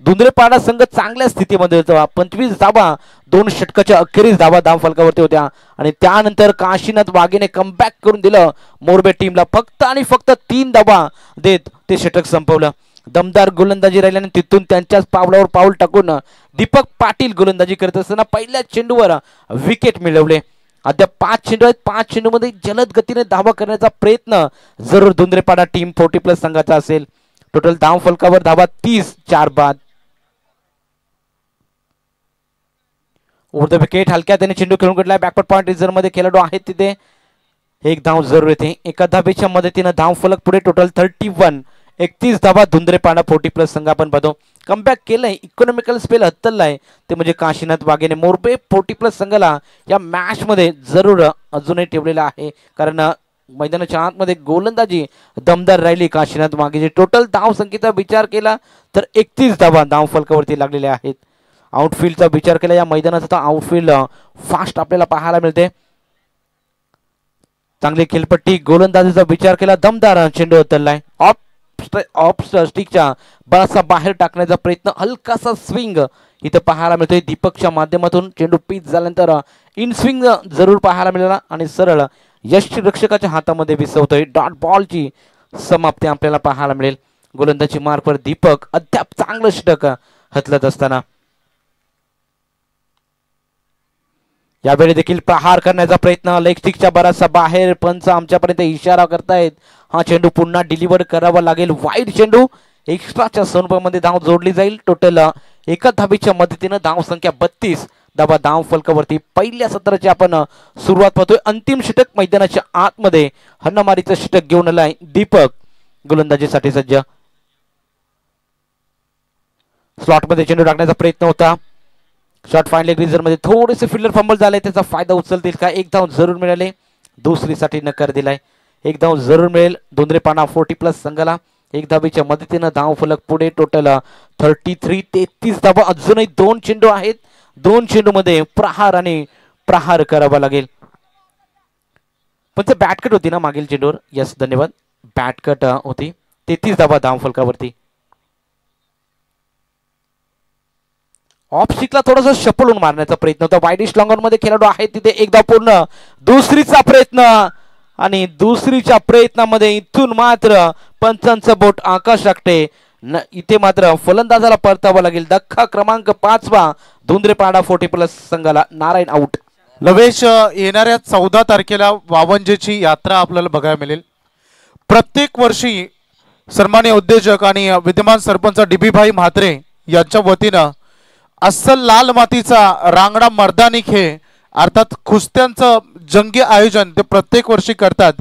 धुंद्रेपाडा संघ चांगल्या स्थितीमध्ये होता. 25 धावा 2 षटकाच्या अखेरीस धावा धावफलकावरती होत्या आणि त्यानंतर काशीनाथ वाघेने कमबॅक करून दिलं मोरबे टीमला. फक्त आणि फक्त 3 धावा देत ते षटक संपवलं. दमदार गोलंदाजी राहिल्याने तिथून त्यांच्याच पावलावर पाऊल टाकून दीपक पाटील गोलंदाजी करत असताना पहिल्या चेंडूवर विकेट मिळवले. अद्याप 5 चेंडू आहेत. 5 चेंडूमध्ये जलद गतीने धावा करण्याचा प्रयत्न जरूर धुंद्रेपाडा टीम 40+ संघाचा असेल. टोटल धाव फलकावर धावा 30, 4 बाद. ओव्हर द विकेट हलक्या त्याने चेंडू खेळून घेतला. बॅकवर्ड पॉइंट रिझर्व मध्ये खेळाडू आहेत तिथे. एक धाव जरूर येते. एका धावेच्या मदतीने धाव फलक पुढे. टोटल 31, 31 धावा धुंद्रेपाडा 40+ संघ आपण पाहतो. कमबॅक केलंय. इकॉनॉमिकल स्पेल हत्तललाय ते म्हणजे काशीनाथ वाघेने. मोरबे 40+ संघाला या मॅच मध्ये जरूर अजूनही ठेवलेला आहे, कारण मैदानाच्या आतमध्ये गोलंदाजी दमदार राहिली काशीनाथ वाघेची. टोटल धाव संख्येचा विचार केला तर 31 धावा धाव फलकावरती लागलेल्या आहेत. आउटफील्डचा विचार केला या मैदानाचा आउटफील्ड फास्ट आपल्याला पाहायला मिळते. चांगली खेळपट्टी. गोलंदाजीचा विचार केला दमदार चेंडू हत्तललाय. ऑफ स्टिकच्या बराचसा बाहेर टाकण्याचा प्रयत्न. हलकासा स्विंग इथं पाहायला मिळतोय. दीपकच्या माध्यमातून चेंडू पिच झाल्यानंतर इन स्विंग जरूर पाहायला मिळाला आणि सरळ यष्टिरक्षकाच्या हातामध्ये विसवतोय. डॉट बॉलची समाप्ती आपल्याला पाहायला मिळेल. गोलंदाजी मार्कवर दीपक अद्याप चांगलं षटक हतलत असताना यावेळी देखील प्रहार करण्याचा प्रयत्न. लेग स्टिकच्या बराचसा बाहेर. पंच आमच्यापर्यंत इशारा करतायत हा चेंडू पुन्हा डिलिव्हर करावा लागेल. वाईड चेंडू. एक्स्ट्राच्या स्वरूपामध्ये धाव जोडली जाईल. टोटल एका धावेच्या मदतीनं धाव संख्या 32 धावा धाव फलकावरती. पहिल्या सत्राची आपण सुरुवात पाहतोय. अंतिम षटक मैदानाच्या आतमध्ये हन्नमारीचं षटक घेऊन आलाय दीपक. गोलंदाजीसाठी सज्ज. स्लॉटमध्ये चेंडू टाकण्याचा प्रयत्न होता. शॉट फाईन लेग रिझर्व मध्ये थोडेसे फिल्डर फंबल झाले. त्याचा फायदा उचलतील का? एक धाव जरूर मिळाले. दुसरीसाठी नकार दिलाय. एक धाव जरूर मिळेल धुंद्रेपाडा 40+ संघाला. एक धावेच्या मदतीनं धाव फलक पुढे. टोटल 33, 33 धावा. अजूनही 2 चेंडू आहेत. 2 चेंडू मध्ये प्रहार आणि प्रहार करावा लागेल. पण बॅटकट होती ना मागील चेंडूवर? यस, धन्यवाद. बॅटकट होती. 33 धावा धाव फलकावरती. ऑफ स्टिकला थोडासा शपलून मारण्याचा प्रयत्न होता. वाईडिश लॉंगर मध्ये खेळाडू आहेत तिथे. एक धाव पूर्ण. दुसरीचा प्रयत्न आणि दुसरीच्या प्रयत्नामध्ये इथून मात्र पंचांचं बोट आकाश लागते. इथे मात्र फलंदाजाला परतावं लागेल. धक्का क्रमांक 5 धुंद्रेपाडा 40+ संघाला. नारायण आउट. लवेश, येणाऱ्या 14 तारखेला वावंजेची यात्रा आपल्याला बघायला मिळेल. प्रत्येक वर्षी सन्मान्य उद्योजक आणि विद्यमान सरपंच DB भाई म्हात्रे यांच्या वतीनं अस्सल लाल मातीचा रांगडा मर्दानी खेळ अर्थात कुस्त्यांचं जंगी आयोजन ते प्रत्येक वर्षी करतात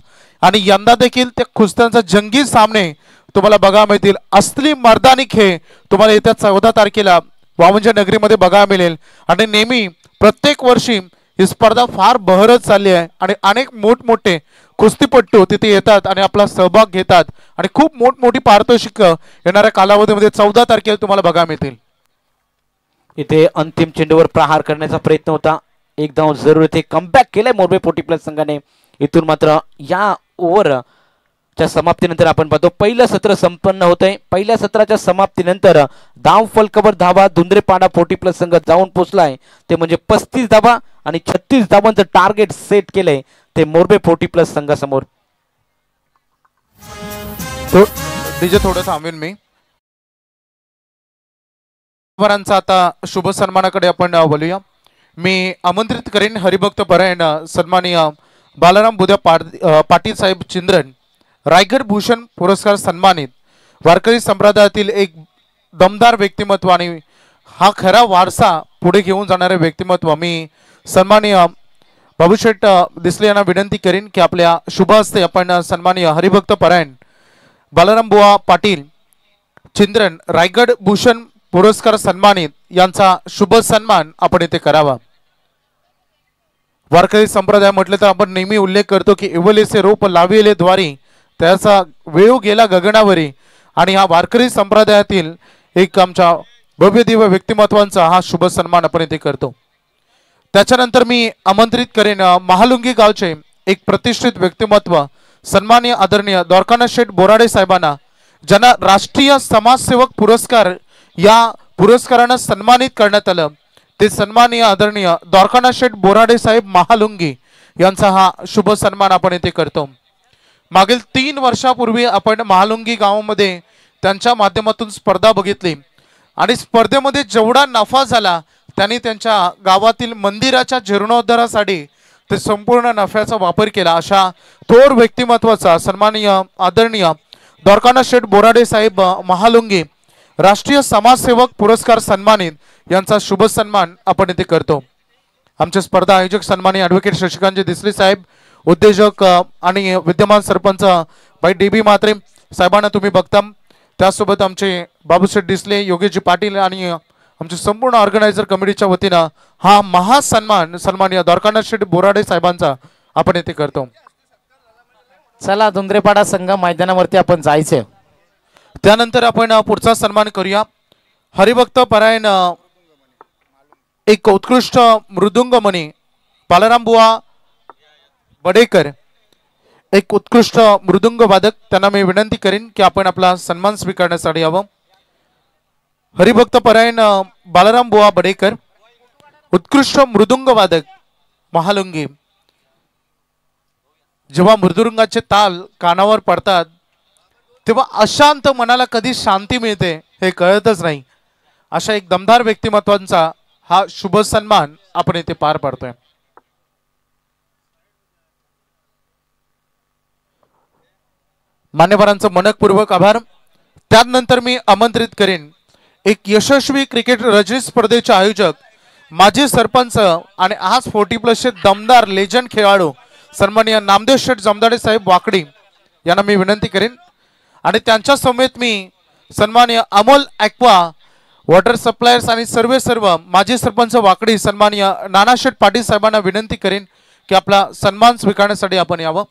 आणि यंदा देखील त्या कुस्त्यांचा जंगी सामने तुम्हाला बघायला मिळतील. असली मर्दानी खेळ तुम्हाला येत्या 14 तारखेला वावंजे नगरीमध्ये बघायला मिळेल. आणि नेहमी प्रत्येक वर्षी ही स्पर्धा फार बहरत चालली आहे आणि अनेक मोठमोठे कुस्तीपट्टू तिथे येतात आणि आपला सहभाग घेतात आणि खूप मोठमोठी पारितोषिक येणाऱ्या कालावधीमध्ये 14 तारखेला तुम्हाला बघायला मिळतील. इथे अंतिम चेंडूवर प्रहार करण्याचा प्रयत्न होता. एक धाव जरूर इथे कमबॅक केलाय मोरबे 40+ संघाने. इथून मात्र या ओव्हरच्या समाप्तीनंतर आपण पाहतो पहिलं सत्र संपन्न होतंय. पहिल्या सत्राच्या समाप्तीनंतर धाव फलकावर धावा धुंद्रेपाडा 40+ संघ जाऊन पोहोचलाय. ते म्हणजे 35 धावा आणि 36 धावांचं टार्गेट सेट केलंय ते मोरबे 40+ संघासमोर. डीजे थोडं थांबेन मी. आता शुभ सन्मानाकडे आपण बोलूया. मी आमंत्रित करेन हरिभक्त परायण सन्माननीय बालाराम बुद्या पाटील साहेब चिंद्रन रायगड भूषण पुरस्कार सन्मानित वारकरी संप्रदायातील एक दमदार व्यक्तिमत्व आणि हा खरा वारसा पुढे घेऊन जाणारे व्यक्तिमत्व. मी सन्माननीय बाबूशेठ दिसले यांना विनंती करेन की आपल्या शुभ हस्ते आपण सन्माननीय हरिभक्त परायण बालाराम बुवा पाटील चिंद्रन रायगड भूषण पुरस्कार सन्मानित यांचा शुभ सन्मान आपण इथे करावा. वारकरी संप्रदाय म्हटले तर आपण नेहमी उल्लेख करतो की इवलेसे रोप लाविले द्वारी त्याचा वेळ गेला गगनावरी आणि हा वारकरी संप्रदायातील एक आमच्या भव्य दिव्य व्यक्तिमत्वांचा हा शुभ सन्मान आपण इथे करतो. त्याच्यानंतर मी आमंत्रित करेन महालुंगी गावचे एक प्रतिष्ठित व्यक्तिमत्व सन्माननीय आदरणीय द्वारकानाथ शेठ बोराडे साहेबांना ज्यांना राष्ट्रीय समाजसेवक पुरस्कार या पुरस्कारानं सन्मानित करण्यात आलं. ते सन्माननीय आदरणीय द्वारकानाथ शेठ बोराडे साहेब महालुंगी यांचा हा शुभ सन्मान आपण इथे करतो. मागील 3 वर्षापूर्वी आपण महालुंगी गावामध्ये त्यांच्या माध्यमातून स्पर्धा बघितली आणि स्पर्धेमध्ये जेवढा नफा झाला त्यांनी त्यांच्या गावातील मंदिराच्या जीर्णोद्धारासाठी ते संपूर्ण नफ्याचा वापर केला अशा थोर व्यक्तिमत्वाचा सन्माननीय आदरणीय द्वारकानाथ शेठ बोराडे साहेब महालुंगी राष्ट्रीय समाजसेवक पुरस्कार सन्मानित यांचा शुभ सन्मान आपण इथे करतो। आमचे स्पर्धा आयोजक सन्माननीय ॲडव्होकेट शशिकांत दिसले साहेब, उद्योजक आणि विद्यमान सरपंच भाई DB म्हात्रे साहेबांना तुम्ही बघता, त्यासोबत आमचे बाबूशेठ डिसले, योगेशजी पाटील आणि आमचे संपूर्ण ऑर्गनायझर कमिटीच्या वतीनं हा महासन्मान सन्माननीय द्वारकानाथ शेठ बोराडे साहेबांचा आपण इथे करतो। चला धुंद्रेपाडा संघ मैदानावरती आपण जायचे। त्यानंतर आपण पुढचा सन्मान करूया। हरिभक्त परायण एक उत्कृष्ट मृदुंगमणी बालरामबुवा बडेकर, एक उत्कृष्ट मृदुंग वादक, त्यांना मी विनंती करीन की आपण आपला सन्मान स्वीकारण्यासाठी यावं। हरिभक्त परायण बालरामबुवा बडेकर, उत्कृष्ट मृदुंग वादक महालुंगी। जेव्हा मृदुंगाचे ताल कानावर पडतात तेव्हा अशांत मनाला कधी शांती मिळते हे कळतच नाही। अशा एक दमदार व्यक्तिमत्वांचा हा शुभ सन्मान आपण इथे पार पाडतोय। मान्यवरांचं मनपूर्वक आभार। त्यानंतर मी आमंत्रित करेन एक यशस्वी क्रिकेट रणजी स्पर्धेचे आयोजक, माजी सरपंच आणि आज 40+ दमदार लेजंड खेळाडू सन्माननीय नामदेव शेठ जमदाडे साहेब वाकडी यांना मी विनंती करेन आणि त्यांच्या समेत मी सन्माननीय अमोल ॲक्वा वॉटर सप्लायर्स आणि सर्व माजी सरपंच वाकडी सन्माननीय नानाशेठ पाटील साहेबांना विनंती करेन की आपला सन्मान स्वीकारण्यासाठी आपण यावं।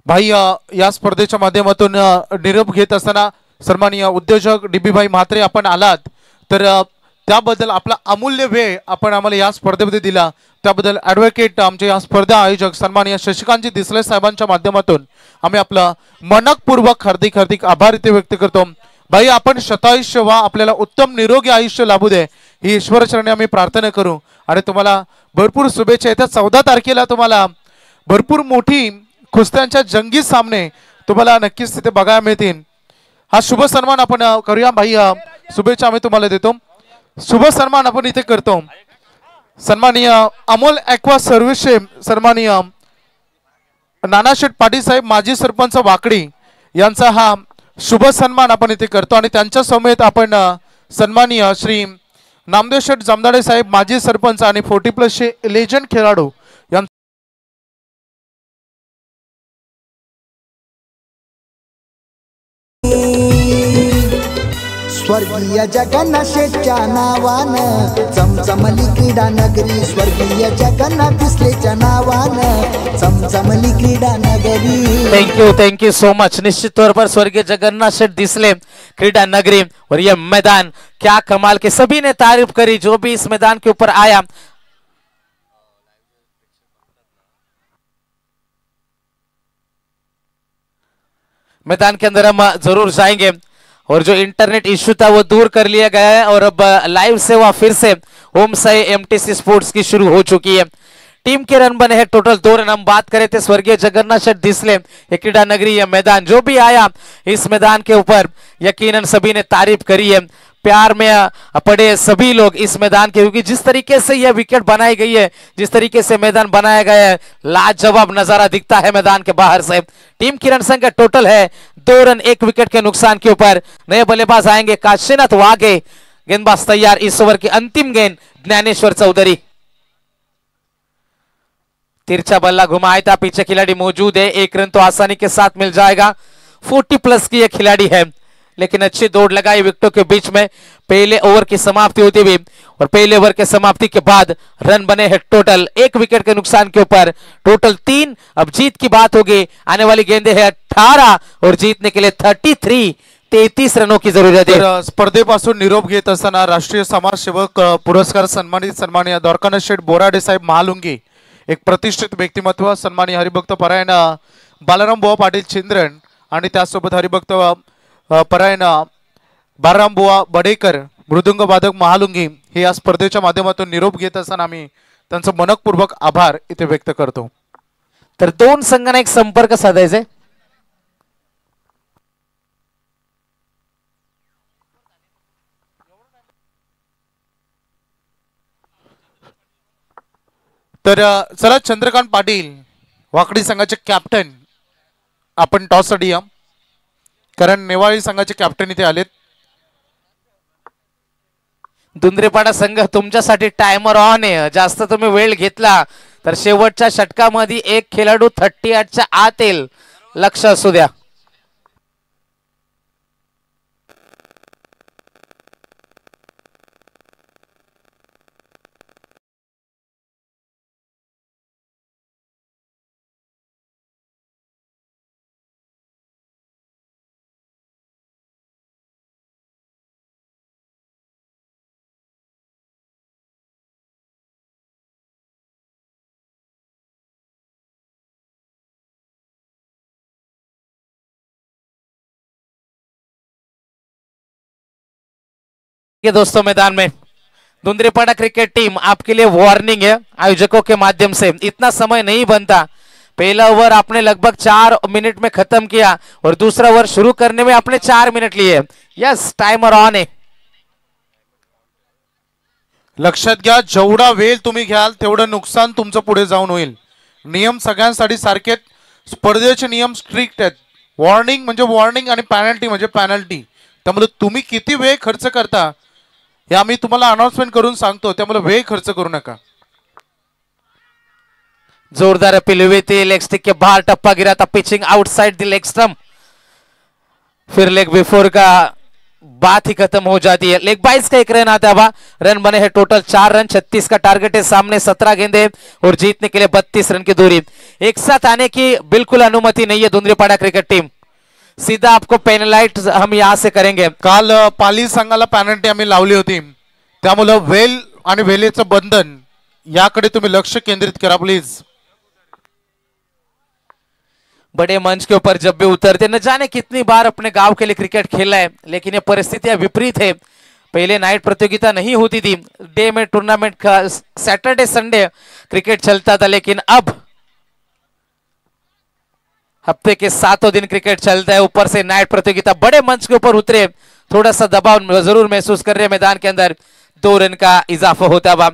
भाई या स्पर्धेच्या माध्यमातून निरोप घेत असताना सन्माननीय उद्योजक DB भाई म्हात्रे आपण आलात तर त्याबद्दल आपला अमूल्य वेळ आपण आम्हाला या स्पर्धेमध्ये दिला त्याबद्दल ॲडव्होकेट आमचे या स्पर्धा आयोजक सन्माननीय शशिकांतजी दिसले साहेबांच्या माध्यमातून आम्ही आपला मनपूर्वक हार्दिक आभार इथे व्यक्त करतो। भाई आपण शतायुष्य व्हा, आपल्याला उत्तम निरोगी आयुष्य लाभू दे ही ईश्वरचरणी आम्ही प्रार्थना करू आणि तुम्हाला भरपूर शुभेच्छा। येत्या 14 तारखेला तुम्हाला भरपूर मोठी कुस्त्यांच्या जंगी सामने तुम्हाला नक्कीच तिथे बघायला मिळतील। हा शुभ सन्मान आपण करूया। भाई शुभेच्छा आम्ही तुम्हाला देतो। शुभ सन्मान आपण इथे करतो सन्माननीय अमोल ॲक्वा सर्व्हिसेस सन्माननीय नानाशेठ पाटील साहेब माजी सरपंच वाकडी यांचा हा शुभ सन्मान आपण इथे करतो आणि त्यांच्या समेत आपण सन्माननीय श्री नामदेव शेठ जमदाडे साहेब माजी सरपंच आणि 40+ लेजंड खेळाडू स्वर्गीय जगन्नाथच्या नावानं चमचमली क्रीडा नगरी, स्वर्गीय जगन्नाथ दिसलेच्या नावानं चमचमली क्रीडा नगरी। Thank you so much. निश्चित तौर पर स्वर्गीय जगन्नाथ शेठ दिसले क्रीडा नगरी और ये मैदान क्या कमाल के, सभी ने तारीफ करी जो भी इस मैदान के ऊपर आया। मैदान के अंदर हम जरूर जाएंगे और जो इंटरनेट इश्यू था वो दूर कर लिया गया है और अब लाइव सेवा फिर से ओम साई MTC स्पोर्ट्स की शुरू हो चुकी है। टीम के रन बने हैं टोटल 2 रन। हम बात करें थे स्वर्गीय जगन्नाथ शेठ दिसले ये क्रीडा नगरी, ये मैदान जो भी आया इस मैदान के ऊपर यकीनन सभी ने तारीफ करी है। प्यार में पड़े सभी लोग इस मैदान के, क्योंकि जिस तरीके से यह विकेट बनाई गई है, जिस तरीके से मैदान बनाया गया है, लाजवाब नजारा दिखता है मैदान के बाहर से। टीम की रन संख्या टोटल है 2 रन 1 विकेट के नुकसान के ऊपर। नए बल्लेबाज आएंगे काशीनाथ वाघे, गेंदबाज तैयार। इस ओवर की अंतिम गेंद ज्ञानेश्वर चौधरी, तिरछा बल्ला घुमाया था, पीछे खिलाड़ी मौजूद है, 1 रन तो आसानी के साथ मिल जाएगा। 40+ की यह खिलाड़ी है लेकिन अच्छी दौड़ लगाई विकेटों के बीच में। पहले ओवर की समाप्ति होती हुई और पहले ओवर के समाप्ति के बाद रन बने हैं टोटल 1 विकेट के नुकसान के ऊपर टोटल 3। अब जीत की बात होगी, आने वाली गेंदें हैं 18 और जीतने के लिए 33 रनों की जरूरत है। स्पर्धेपासून निरोप घेत असताना राष्ट्रीय समाजसेवक पुरस्कार सन्मानित सन्माननीय द्वारकानाथ शेठ बोराडे साहेब महालुंगी, एक प्रतिष्ठित व्यक्तिमत्व सन्माननीय हरिभक्त परायण बालरामबुवा पाटील चिंद्रन आणि त्यासोबत हरिभक्त परायण बालरामबुवा बडेकर मृदुंग वादक महालुंगी हे या स्पर्धेच्या माध्यमातून निरोप घेत असताना आम्ही त्यांचं मनपूर्वक आभार इथे व्यक्त करतो। तर 2 संघांना एक संपर्क साधायचे। तर चला चंद्रकांत पाटील वाकडी संघाचे कॅप्टन आपण टॉस साठी या, कारण नेवाळी संघाचे कॅप्टन इथे आलेत. दुंद्रेपाडा संघ तुमच्यासाठी टायमर ऑन आहे. जास्त तुम्ही वेळ घेतला तर शेवटच्या षटकामध्ये एक खेळाडू 38च्या आत येईल, लक्ष असू द्या. ये दोस्तों मैदान में दुंद्रेपाड़ा क्रिकेट टीम आपके लिए वार्निंग है आयोजकों के माध्यम से. इतना समय नहीं बनता. पहला ओवर आपने लगभग 4 मिनट में खत्म किया और दूसरा ओवर शुरू करने में आपने 4 मिनट लिए. यस, टाइमर ऑन है. लक्षात घ्या, जेवढा वेळ तुम्ही घ्याल तेवढं नुकसान तुमचं पुढे जाऊन होईल. नियम सगळ्यांसाठी सारखे, स्पर्धेचे नियम स्ट्रिक्ट आहेत. वॉर्निंग म्हणजे वॉर्निंग आणि पॅनल्टी म्हणजे पॅनल्टी. त्यामुळे तुम्ही किती वेळ खर्च करता हे आम्ही तुम्हाला अनाउन्समेंट करून सांगतो, त्यामुळे वेळ खर्च करू नका. जोरदार अपील हुई थी, लेग स्टिक के बाहर टप्पा गिरा था, pitching outside the leg stump. फिर लेग बिफोर का बात ही खत्म हो जाती है. लेग बाइस का एक रन आता है. रन बने हैं टोटल 4 रन. 36 का टारगेट है, सामने 17 गेंदे और जीतने के लिए 32 रन की दूरी. एक साथ आने की बिल्कुल अनुमति नहीं है दुंद्रेपाड़ा क्रिकेट टीम. सीधा आपको पेनलाइट हम यहां से करेंगे. काल पाली संघाला पॅनल्टी आम्ही लावली होती, त्यामुळे वेल आणि वेलेचं बंधन याकडे तुम्ही लक्ष केंद्रित करा प्लीज. बड़े मंच के ऊपर जब भी उतरते, न जाने कितनी बार अपने गांव के लिए क्रिकेट खेला है, लेकिन ये परिस्थितियां विपरीत है. पहले नाइट प्रतियोगिता नहीं होती थी, डे में टूर्नामेंट का सैटरडे संडे क्रिकेट चलता था, लेकिन अब हफ्ते के 7 दिन क्रिकेट चलता है. ऊपर से नाइट प्रतियोगिता, बड़े मंच के ऊपर उतरे, थोड़ा सा दबाव जरूर महसूस कर रहे हैं मैदान के अंदर. 2 रन का इजाफा होता हुआ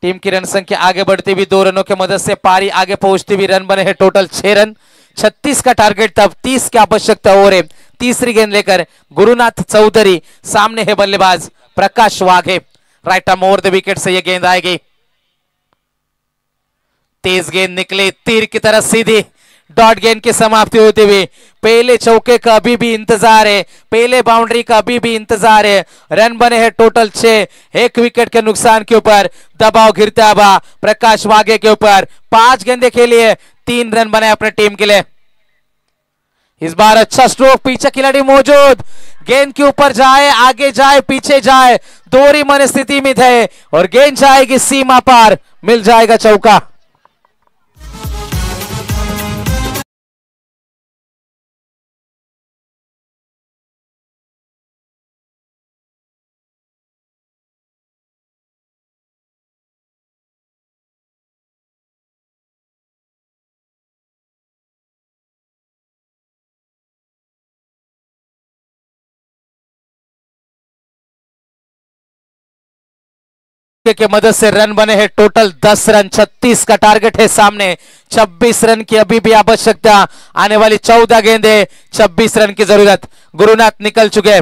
टीम की रन संख्या आगे बढ़ती हुई 2 रनों की मदद से पारी आगे पहुंचती हुई. रन बने हैं टोटल 6 रन. 36 का टारगेट था, 30 की आवश्यकता हो रही. तीसरी गेंद लेकर गुरुनाथ चौधरी, सामने है बल्लेबाज Prakash Waghe. Right arm over the wicket से यह गेंद आएगी. तेज गेंद निकले तीर की तरह सीधी. डॉट गेंद की समाप्ति होते हुए पहले चौके का अभी भी इंतजार है, पहले बाउंड्री का अभी भी इंतजार है. रन बने हैं टोटल 6. 1 विकेट के नुकसान के ऊपर दबाव गिरता हुआ प्रकाश वाघे के ऊपर. 5 गेंदे खेलिए, 3 रन बने अपने टीम के लिए. इस बार अच्छा स्ट्रोक, पीछे खिलाड़ी मौजूद, गेंद के ऊपर जाए, आगे जाए, पीछे जाए, दोहरी मन स्थिति में थे और गेंद जाएगी सीमा पार, मिल जाएगा चौका. के मदद से रन बने हैं टोटल 10 रन. 36 का टारगेट है सामने. 26 रन की अभी भी आवश्यकता. आने वाली 14 गेंदे, 26 रन की जरूरत. गुरुनाथ निकल चुके,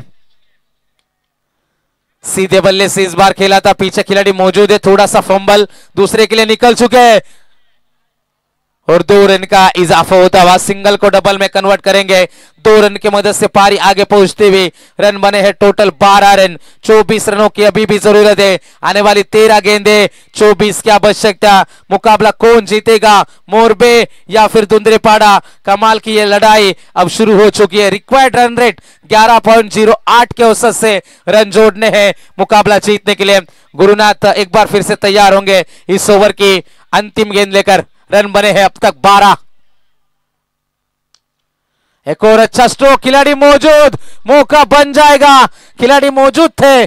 सीधे बल्ले से इस बार खेला था, पीछे खिलाड़ी मौजूद है, थोड़ा सा फंबल, दूसरे के लिए निकल चुके और 2 रन का इजाफा होता हुआ सिंगल को डबल में कन्वर्ट करेंगे. 2 रन की मदद से पारी आगे पहुंचते हुए रन बने हैं टोटल 12 रन. 24 रनों की अभी भी जरूरत है. आने वाली 13 गेंदे, 24 की आवश्यकता. मुकाबला कौन जीतेगा, मोरबे या फिर दुंद्रेपाड़ा? कमाल की यह लड़ाई अब शुरू हो चुकी है. रिक्वायर्ड रन रेट 11.08 के औसत से रन जोड़ने हैं मुकाबला जीतने के लिए. गुरुनाथ एक बार फिर से तैयार होंगे इस ओवर की अंतिम गेंद लेकर. रन बने हैं अब तक 12. एक और अच्छा स्ट्रोक, खिलाड़ी मौजूद, मौका बन जाएगा. खिलाड़ी मौजूद थे,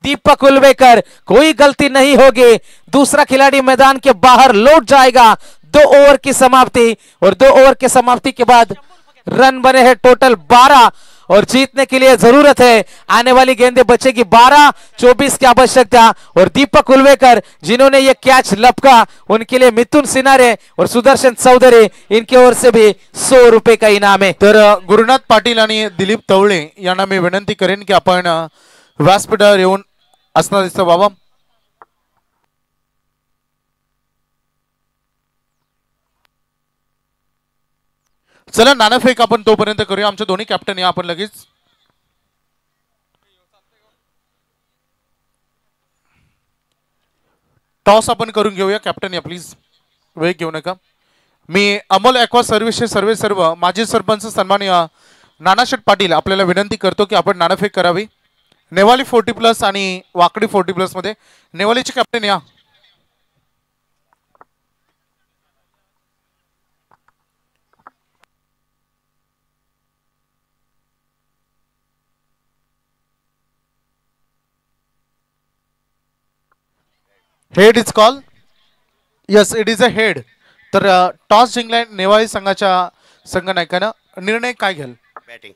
दीपक उल्वेकर, कोई गलती नहीं होगी. दूसरा खिलाड़ी मैदान के बाहर लौट जाएगा. 2 ओवर की समाप्ति और 2 ओवर की समाप्ति के बाद रन बने हैं टोटल 12 और जीतने के लिए जरूरत है। आने वाली गेंदें बचेगी 12-24 की आवश्यकता। और दीपक उल्वेकर जिन्होंने ये कैच लपका उनके लिए मिथुन सिनारे और सुदर्शन चौधरी इनकी ओर से भी 100 रुपये का इनाम है। तर गुरुनाथ पाटील आणि दिलीप तवळे यांना मी विनंती करेन की आपण व्यासपीठावर येऊन असणार दिसतं बाबा. चला नाणेफेक आपण तोपर्यंत करूया. आमच्या दोन्ही कॅप्टन या आपण लगेच. टॉस आपण करून घेऊया. कॅप्टन या प्लीज, वेळ घेऊ नका. मी अमोल ॲक्वा सर्व्हिसचे सर्व माजी सरपंच सन्माननीय नानाशेठ पाटील आपल्याला विनंती करतो की आपण नाणेफेक करावी. नेवाली 40+ आणि वाकडी 40+ मध्ये. नेवालीचे कॅप्टन या. Head is call. Yes, it is a head. तर टॉस जिंकलाय नेवाळी संघाच्या संघनायकानं. निर्णय काय घ्याल? बॅटिंग.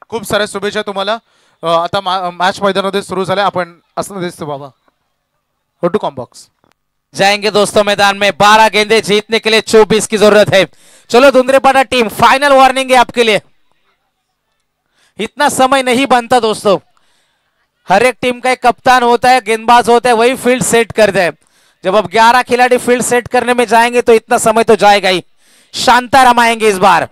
खूप साऱ्या शुभेच्छा तुम्हाला. आता मॅच मैदानामध्ये सुरू झालाय. आपण असं दिसतो बाबा. Go to combox. जाएंगे दोस्तों मैदान में. 12 गेंदे जीतने के लिए 24 की जरूरत है. चलो धुंधरेपाड़ा टीम, फाइनल वार्निंग है आपके लिए. इतना समय नहीं बनता दोस्तों. हर एक टीम का एक कप्तान होता है, गेंदबाज होता है, वही फील्ड सेट करते हैं. जब अब 11 खिलाड़ी फील्ड सेट करने में जाएंगे तो इतना समय तो जाएगा ही. शांताराम आएंगे इस बार.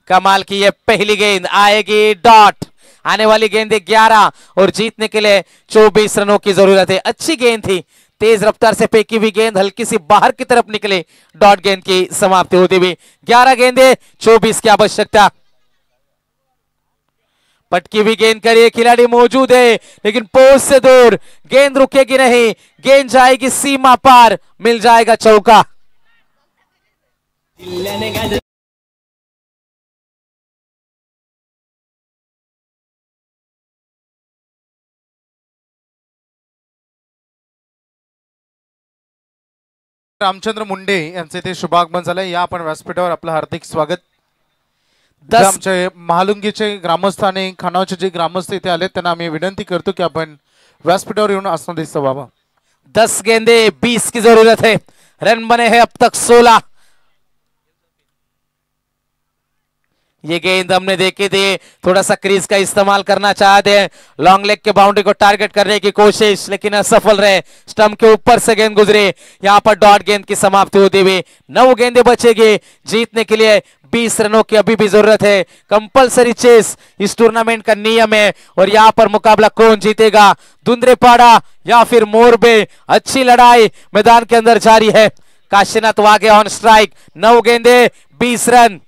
कमाल की ये पहली गेंद आएगी डॉट. आने वाली गेंद 11 और जीतने के लिए 24 रनों की जरूरत है. अच्छी गेंद थी, तेज रफ्तार से फेंकी हुई गेंद हल्की सी बाहर की तरफ निकले. डॉट गेंद की समाप्ति होती हुई 11 गेंदे 24 की आवश्यकता. पटकी हुई गेंद करिए, खिलाड़ी मौजूद है लेकिन पोस्ट से दूर. गेंद रुकेगी नहीं, गेंद जाएगी सीमा पार, मिल जाएगा चौका. रामचंद्र मुंडे यांचे ते शुभागमन झालंय. या आपण व्यासपीठावर आपलं हार्दिक स्वागत. जे 10 आमचे महालुंगीचे ग्रामस्थ आणि खानावचे जे ग्रामस्थ इथे आले त्यांना आम्ही विनंती करतो की आपण व्यासपीठावर येऊन असं दिसतं बाबा. 10 गेंदे 20 की जरूरत है. रन बने हैं अब तक 16. ये गेंद हमने देखी थी, थोड़ा सा क्रीज का इस्तेमाल करना चाहते हैं, लॉन्ग लेग के बाउंड्री को टारगेट करने की कोशिश लेकिन असफल रहे. स्टंप के ऊपर से गेंद गुजरी. यहां पर डॉट गेंद की समाप्ति होती हुई 9 गेंदें बचेगी. जीतने के लिए 20 रनों की अभी भी जरूरत है. कंपलसरी चेस इस टूर्नामेंट का नियम है. और यहां पर मुकाबला कौन जीतेगा, धुंधरेपाड़ा या फिर मोरबे. अच्छी लड़ाई मैदान के अंदर जारी है. Kashinath Wahge on strike. 9 गेंदे 20 रन.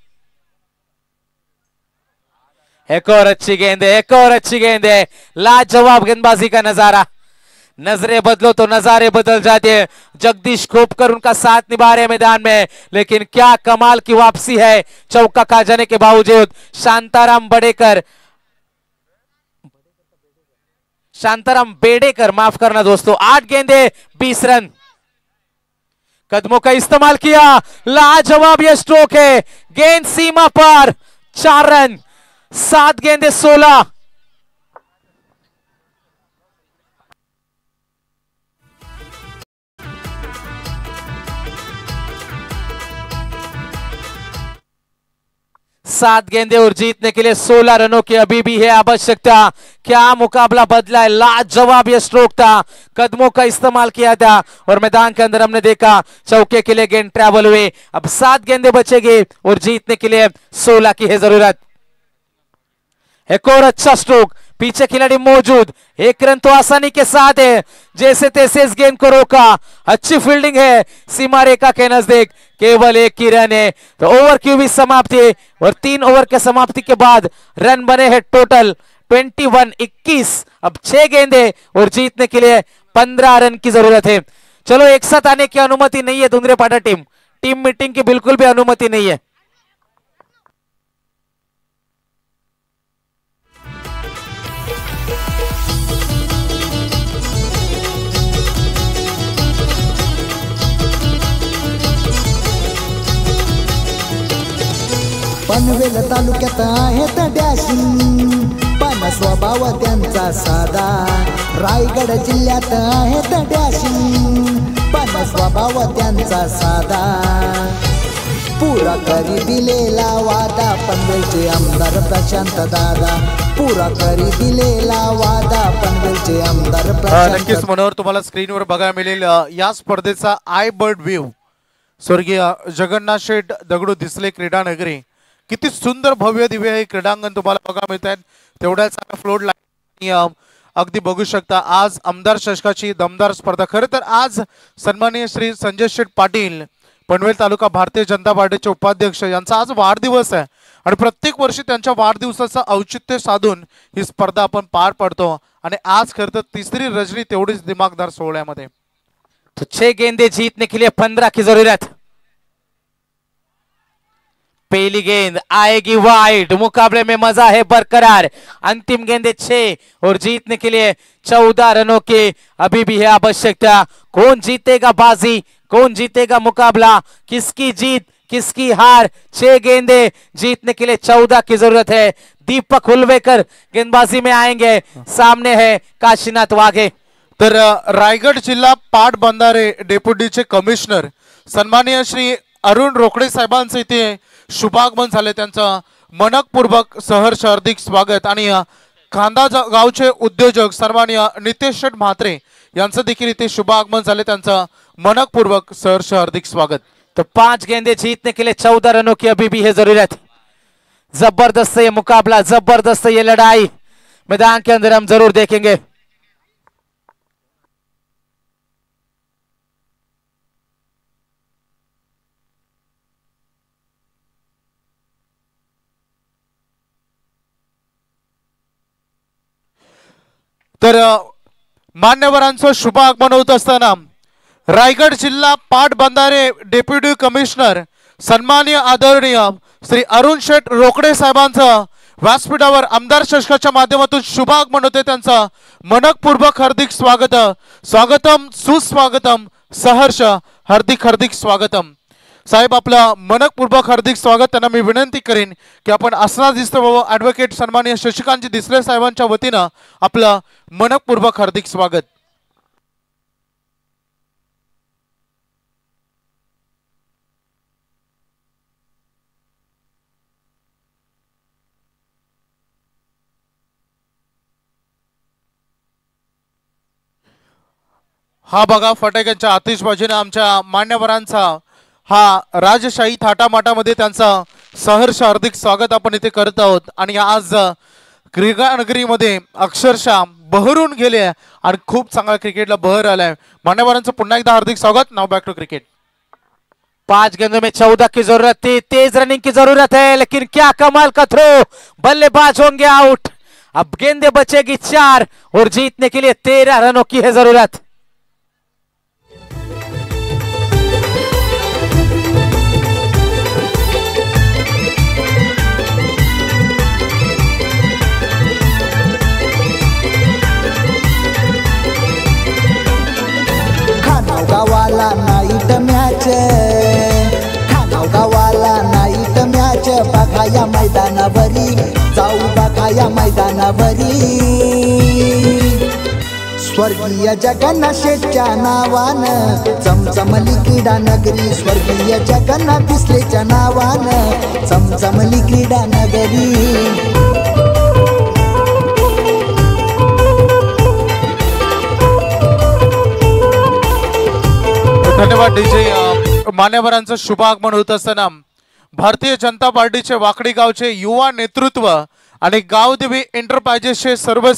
एक और अच्छी गेंद है, एक और अच्छी गेंद है. लाजवाब गेंदबाजी का नजारा. नजरें बदलो तो नजारे बदल जाते हैं. जगदीश खोपकर उनका साथ निभा रहे मैदान में, लेकिन क्या कमाल की वापसी है. चौका खा जाने के बावजूद शांताराम बेडेकर माफ करना दोस्तों. 8 गेंदे 20 रन. कदमों का इस्तेमाल किया. लाजवाब यह स्ट्रोक है. गेंद सीमा पर. 4 रन. 7 गेंदे 16. सात गेंदे और जीतने के लिए 16 रनों की अभी भी है आवश्यकता. क्या मुकाबला बदला है. लाजवाब यह स्ट्रोक था. कदमों का इस्तेमाल किया था और मैदान के अंदर हमने देखा चौके के लिए गेंद ट्रैवल हुए. अब 7 गेंदे बचेगी और जीतने के लिए 16 की है जरूरत. एक और अच्छा स्ट्रोक. पीछे खिलाड़ी मौजूद. 1 रन तो आसानी के साथ है. जैसे तैसे इस गेंद को रोका. अच्छी फील्डिंग है. सीमा रेखा के नजदीक केवल 1 ही रन है. तो ओवर की भी समाप्ति और 3 ओवर के समाप्ति के बाद रन बने हैं टोटल 21-21. अब 6 गेंदे और जीतने के लिए 15 रन की जरूरत है. चलो एक साथ आने की अनुमति नहीं है धुंधरेपाड़ा टीम मीटिंग की बिल्कुल भी अनुमति नहीं है. पनवेल तालुक्यात आहेत डॅशिंग पण स्वभाव त्यांचा साधा रायगड जिल्ह्यात आहेत डॅशिंग पण स्वभाव त्यांचा साधा पुरा करी दिलेला वादा पनवेलचे आमदार प्रशांत दादा पुरा करी दिलेला वादा पनवेलचे आमदार नक्कीच मनोहर तुम्हाला स्क्रीनवर बघायला मिळेल या स्पर्धेचा आय बर्ड व्ह्यू स्वर्गीय जगन्नाथ शेठ दगडू दिसले क्रीडा नगरी किती सुंदर भव्य दिव्य हे क्रीडांगण तुम्हाला बघायला मिळत आहेत तेवढ्याच फ्लोर लाईन अगदी बघू शकता आज आमदार चषकाची दमदार स्पर्धा खरं तर आज सन्माननीय श्री संजय शेठ पाटील पनवेल तालुका भारतीय जनता पार्टीचे उपाध्यक्ष यांचा आज वाढदिवस आहे आणि प्रत्येक वर्षी त्यांच्या वाढदिवसाचं औचित्य साधून ही स्पर्धा आपण पार पडतो आणि आज खरं तर तिसरी रजनी तेवढीच दिमागदार सोहळ्यामध्ये तो 6 गेंदे जीतने के लिए 15 की जरूरत पहली गेंद आएगी वाइड मुकाबले में मजा है बरकरार अंतिम गेंदे 6 और जीतने के लिए 14 रनों की अभी भी है आवश्यकता कौन जीतेगा बाजी कौन जीतेगा मुकाबला किसकी जीत किसकी हार 6 गेंदे जीतने के लिए 14 की जरूरत है दीपक हुलवेकर गेंदबाजी में आएंगे सामने है काशीनाथ वाघे तर रायगड जिल्हा पाटबंधारे डेप्युटीचे कमिशनर सन्माननीय श्री अरुण रोकडे साहेबांचे इथे शुभागमन झाले त्यांचं मनपूर्वक सहर्ष हार्दिक स्वागत आणि खांदा गावचे उद्योजक सन्माननीय नितेश शेठ म्हात्रे यांचं देखील इथे शुभागमन झाले त्यांचं मनपूर्वक सहर्ष हार्दिक स्वागत तो 5 गेंदे जीतने के लिए 14 रनों की अभी भी है जरूरत जबरदस्त ये मुकाबला जबरदस्त ये लड़ाई मैदान के अंदर हम जरूर देखेंगे तर मान्यवरांचं शुभ आगमन होत असताना रायगड जिल्हा पाटबंधारे डेप्युटी कमिशनर सन्माननीय आदरणीय श्री अरुण शेठ रोकडे साहेबांचं व्यासपीठावर आमदार चषकाच्या माध्यमातून शुभ आगमन होते त्यांचं मनपूर्वक हार्दिक स्वागत स्वागतम सुस्वागतम सहर्ष हार्दिक हार्दिक स्वागतम साहेब आपलं मनपूर्वक हार्दिक स्वागत त्यांना मी विनंती करेन की आपण आसनात दिसतो बाबा ॲडव्होकेट सन्माननीय शशिकांतजी दिसले साहेबांच्या वतीनं आपलं मनपूर्वक हार्दिक स्वागत हा बघा फटाक्यांच्या आतिषबाजीने आमच्या मान्यवरांचा हा राजशाही थाटामाटामध्ये त्यांचा सहर्ष हार्दिक स्वागत आपण इथे करत आहोत आणि आज क्रीडा नगरीमध्ये अक्षरशः बहरून गेले आणि खूप चांगला क्रिकेटला बहर आलाय मान्यवरांचं पुन्हा एकदा हार्दिक स्वागत नाउ बैक टू क्रिकेट 5 गेंदों में 14 की जरूरत थी तेज रनिंग की जरूरत है लेकिन क्या कमाल का थ्रो बल्लेबाज होंगे आउट अब गेंदे बचेगी 4 और जीतने के लिए 13 रनों की है जरूरत गावाला नाईट मॅच खानाव गावाला नाईट मॅच बघाया मैदानावरी जाऊ बघाया मैदानावरी स्वर्गीय जगन्नाथ शेठच्या नावानं चमचमली क्रीडा नगरी स्वर्गीय जगन्नाथ दिसलेच्या नावानं चमचमली क्रीडा नगरी धन्यवाद डीजे मान्यवरांचं शुभ आगमन होत असताना भारतीय जनता पार्टीचे वाकडी गावचे युवा नेतृत्व आणि गावदेवी एंटरप्राइजेसचे सर्व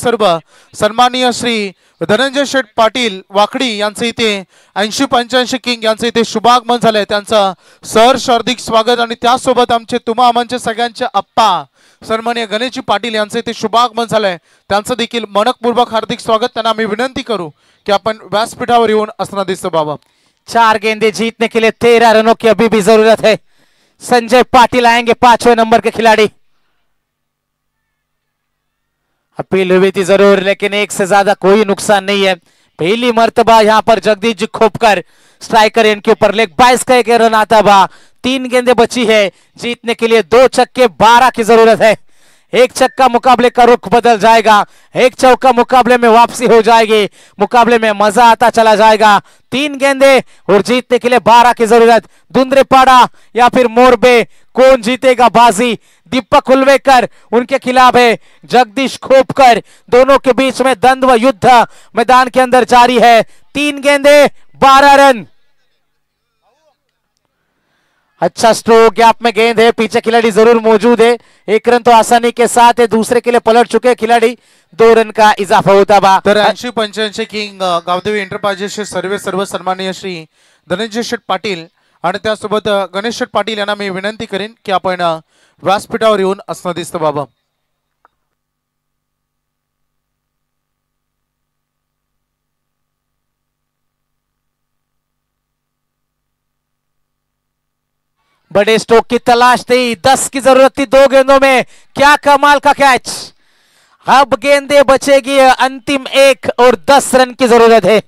सन्माननीय श्री धनंजय शेठ पाटील वाकडी यांचे इथे 80-85 किंग यांचे इथे शुभागमन झाले त्यांचं सहर्ष हार्दिक स्वागत आणि त्यासोबत आमचे तुम्हा आमचे सगळ्यांचे आप्पा सन्माननीय गणेशजी पाटील यांचे इथे शुभागमन झालंय त्यांचं देखील मनपूर्वक हार्दिक स्वागत त्यांना मी विनंती करू की आपण व्यासपीठावर येऊन असणार दिसतो बाबा 4 गेंदे जीतने के लिए 13 रनों की अभी भी जरूरत है संजय पाटिल आएंगे 5वें नंबर के खिलाड़ी अपील हुई थी जरूर लेकिन एक से ज्यादा कोई नुकसान नहीं है पहली मर्तबा यहां पर जगदीश जी खोपकर स्ट्राइकर इनके ऊपर लेग 22 का एक रन आता बा 3 गेंदें बची है जीतने के लिए। 2 छक्के 12 की जरूरत है। एक छक्का मुकाबले का रुख बदल जाएगा, एक चौका मुकाबले में वापसी हो जाएगी, मुकाबले में मजा आता चला जाएगा। 3 गेंदे और जीतने के लिए 12 की जरूरत। दुंद्रेपाड़ा या फिर मोरबे, कौन जीतेगा बाजी? दीपक उल्वेकर उनके खिलाफ है जगदीश खोपकर। दोनों के बीच में द्वंद्व युद्ध मैदान के अंदर जारी है। 3 गेंदे 12 रन। अच्छा स्ट्रोक, गैप में गेंद है, पीछे खिलाड़ी जरूर मौजूद है। 1 रन तो आसानी के साथ है, दूसरे के लिए पलट चुके खिलाड़ी। 2 रन का इजाफा होता बा। तर 80-85 किंग गावदेवी एंटरप्राइजेसचे सर्व सन्माननीय श्री धनंजय शेठ पाटील आणि त्यासोबत गणेश शेठ पाटील यांना मी विनंती करेन की आपण व्यासपीठावर येऊन असणं दिसतं बाबा। बड़े स्ट्रोक की तलाश थी, 10 की जरूरत थी 2 गेंदों में। क्या कमाल का कैच। अब गेंदें बचेगी अंतिम 1 और 10 रन की जरूरत है।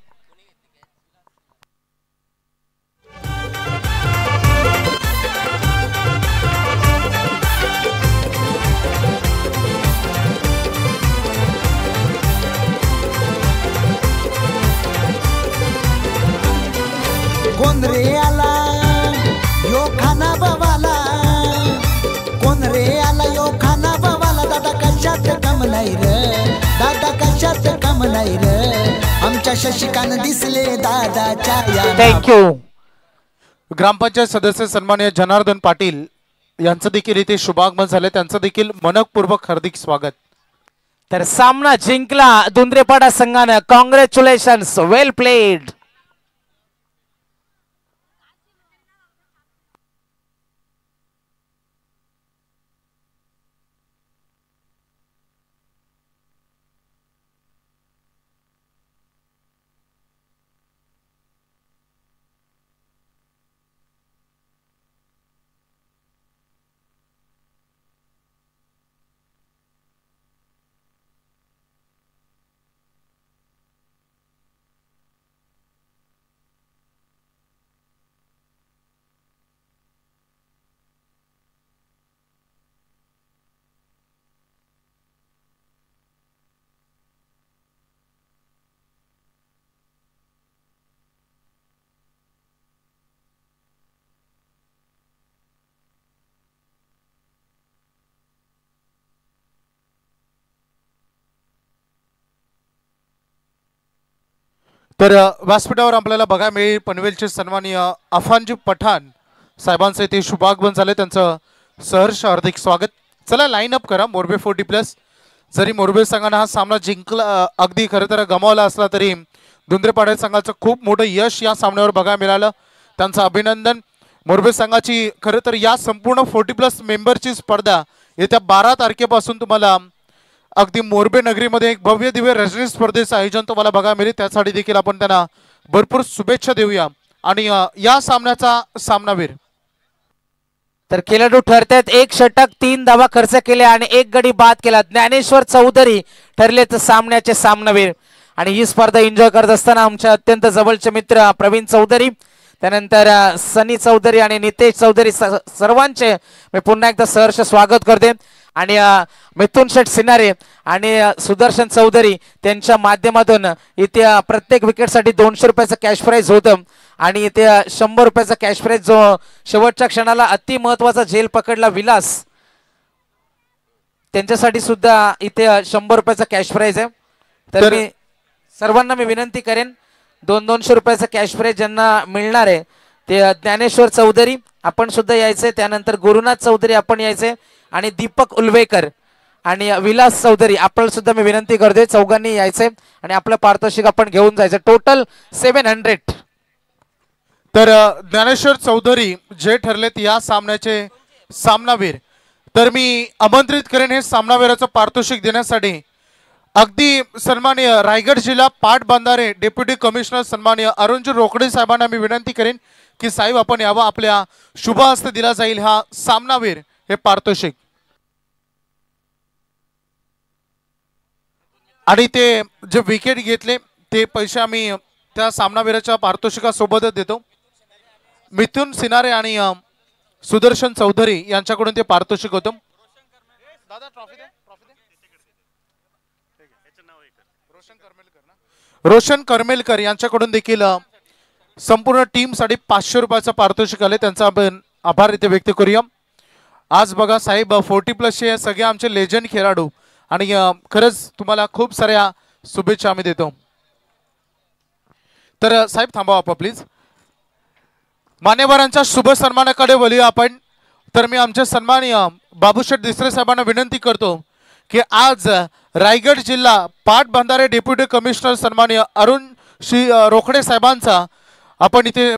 कोण रे आला यो खाना बवाला, कोण रे आला यो खाना बवाला, दादा कशात कमलाय र, दादा कशात कमलाय र, आमच्या शशिकांत दिसले दादाच्या या। थँक्यू। ग्रामपंचायत सदस्य सन्माननीय जनार्दन पाटील यांचं देखील इथे शुभागमन झाले, त्यांचं देखील मनपूर्वक हार्दिक स्वागत। तर सामना जिंकला दुंद्रेपाडा संघानं, कॉंग्रॅच्युलेशन्स, वेल प्लेड। तर व्यासपीठावर आपल्याला बघायला मिळेल पनवेलचे सन्माननीय अफानजी पठाण साहेबांचे ते शुभागमन झाले, त्यांचं सहर्ष हार्दिक स्वागत। चला लाईन अप करा मोरबे 40+। जरी मोरबे संघाने हा सामना जिंकला, अगदी खरं तर गमावला असला तरी दुंद्रेपाडा संघाचं खूप मोठं यश या सामन्यावर बघायला मिळालं, त्यांचं अभिनंदन। मोरबे संघाची खरं तर या संपूर्ण 40+ मेंबरची स्पर्धा येत्या 12 तारखेपासून तुम्हाला अगदी मोरबे नगरीमध्ये एक भव्य दिव्य रजनी स्पर्धेचं आयोजन तुम्हाला बघायला मिळेल, त्यासाठी देखील आपण त्यांना भरपूर शुभेच्छा देऊया। आणि या सामन्याचा सामनावीर तर खेळाडू ठरतात, 1 षटक 3 धावा खर्च केले आणि 1 गडी बाद केला। ज्ञानेश्वर चौधरी ठरलेत सामन्याचे सामनावीर। आणि ही स्पर्धा एन्जॉय करत असताना आमचे अत्यंत जवळचे मित्र प्रवीण चौधरी, त्यानंतर सनी चौधरी आणि नितेश चौधरी सर्वांचे मी पुन्हा एकदा सहर्ष स्वागत करते। आणि मिथुन शेठ सिनारे आणि सुदर्शन चौधरी त्यांच्या माध्यमातून इथे प्रत्येक विकेटसाठी 200 रुपयाचं कॅश प्राइज होतं आणि इथे 100 रुपयाचा कॅश प्राइज जो शेवटच्या क्षणाला अति महत्त्वाचा झेल पकडला विलास, त्यांच्यासाठी सुद्धा इथे 100 रुपयाचा कॅश प्राइज आहे। तर मी सर्वांना विनंती करेन 200 रुपयाचा कॅश प्राइज ज्यांना मिळणार आहे ते ज्ञानेश्वर चौधरी आपण सुद्धा यायचे, त्यानंतर गुरुनाथ चौधरी आपण यायचे आणि दीपक उल्वेकर आणि विलास चौधरी आपण सुद्धा मी विनंती करतोय चौघांनी यायचे आणि आपलं पारितोषिक आपण घेऊन जायचं, टोटल 700। तर ज्ञानेश्वर चौधरी जे ठरलेत या सामन्याचे सामनावीर, तर मी आमंत्रित करेन हे सामनावीराचं पारितोषिक देण्यासाठी अगदी सन्माननीय रायगड जिल्हा पाटबंधारे डेप्युटी कमिशनर सन्माननीय अरुणजी रोकडे साहेबांना मी विनंती करेन की साहेब आपण यावं, आपल्या शुभ हस्ते दिला जाईल हा सामनावीर हे पारितोषिक। आणि ते जे विकेट घेतले ते पैसे आम्ही त्या सामनावीराच्या पारितोषिकासोबतच देतो। मिथुन सिनारे आणि सुदर्शन चौधरी यांच्याकडून ते पारितोषिक होतं. रोशन करमेलकर यांच्याकडून देखील संपूर्ण टीम साठी 500 रुपयाचं पारितोषिक आले. त्यांचा आपण आभार इथे व्यक्त करूया. आज बघा साहेब 40+ हे सगळे आमचे लेजंड खेळाडू आणि खरंच तुम्हाला खूप साऱ्या शुभेच्छा आम्ही देतो. तर साहेब थांबवा आपण प्लीज. मान्यवरांच्या शुभ सन्मानाकडे वळूया आपण. तर मी आमचे सन्माननीय बाबूशेठ दिसरे साहेबांना विनंती करतो की आज रायगड जिल्हा पाटबंधारे डेप्युटी कमिशनर सन्माननीय अरुण श्री रोकडे साहेबांचा आपण इथे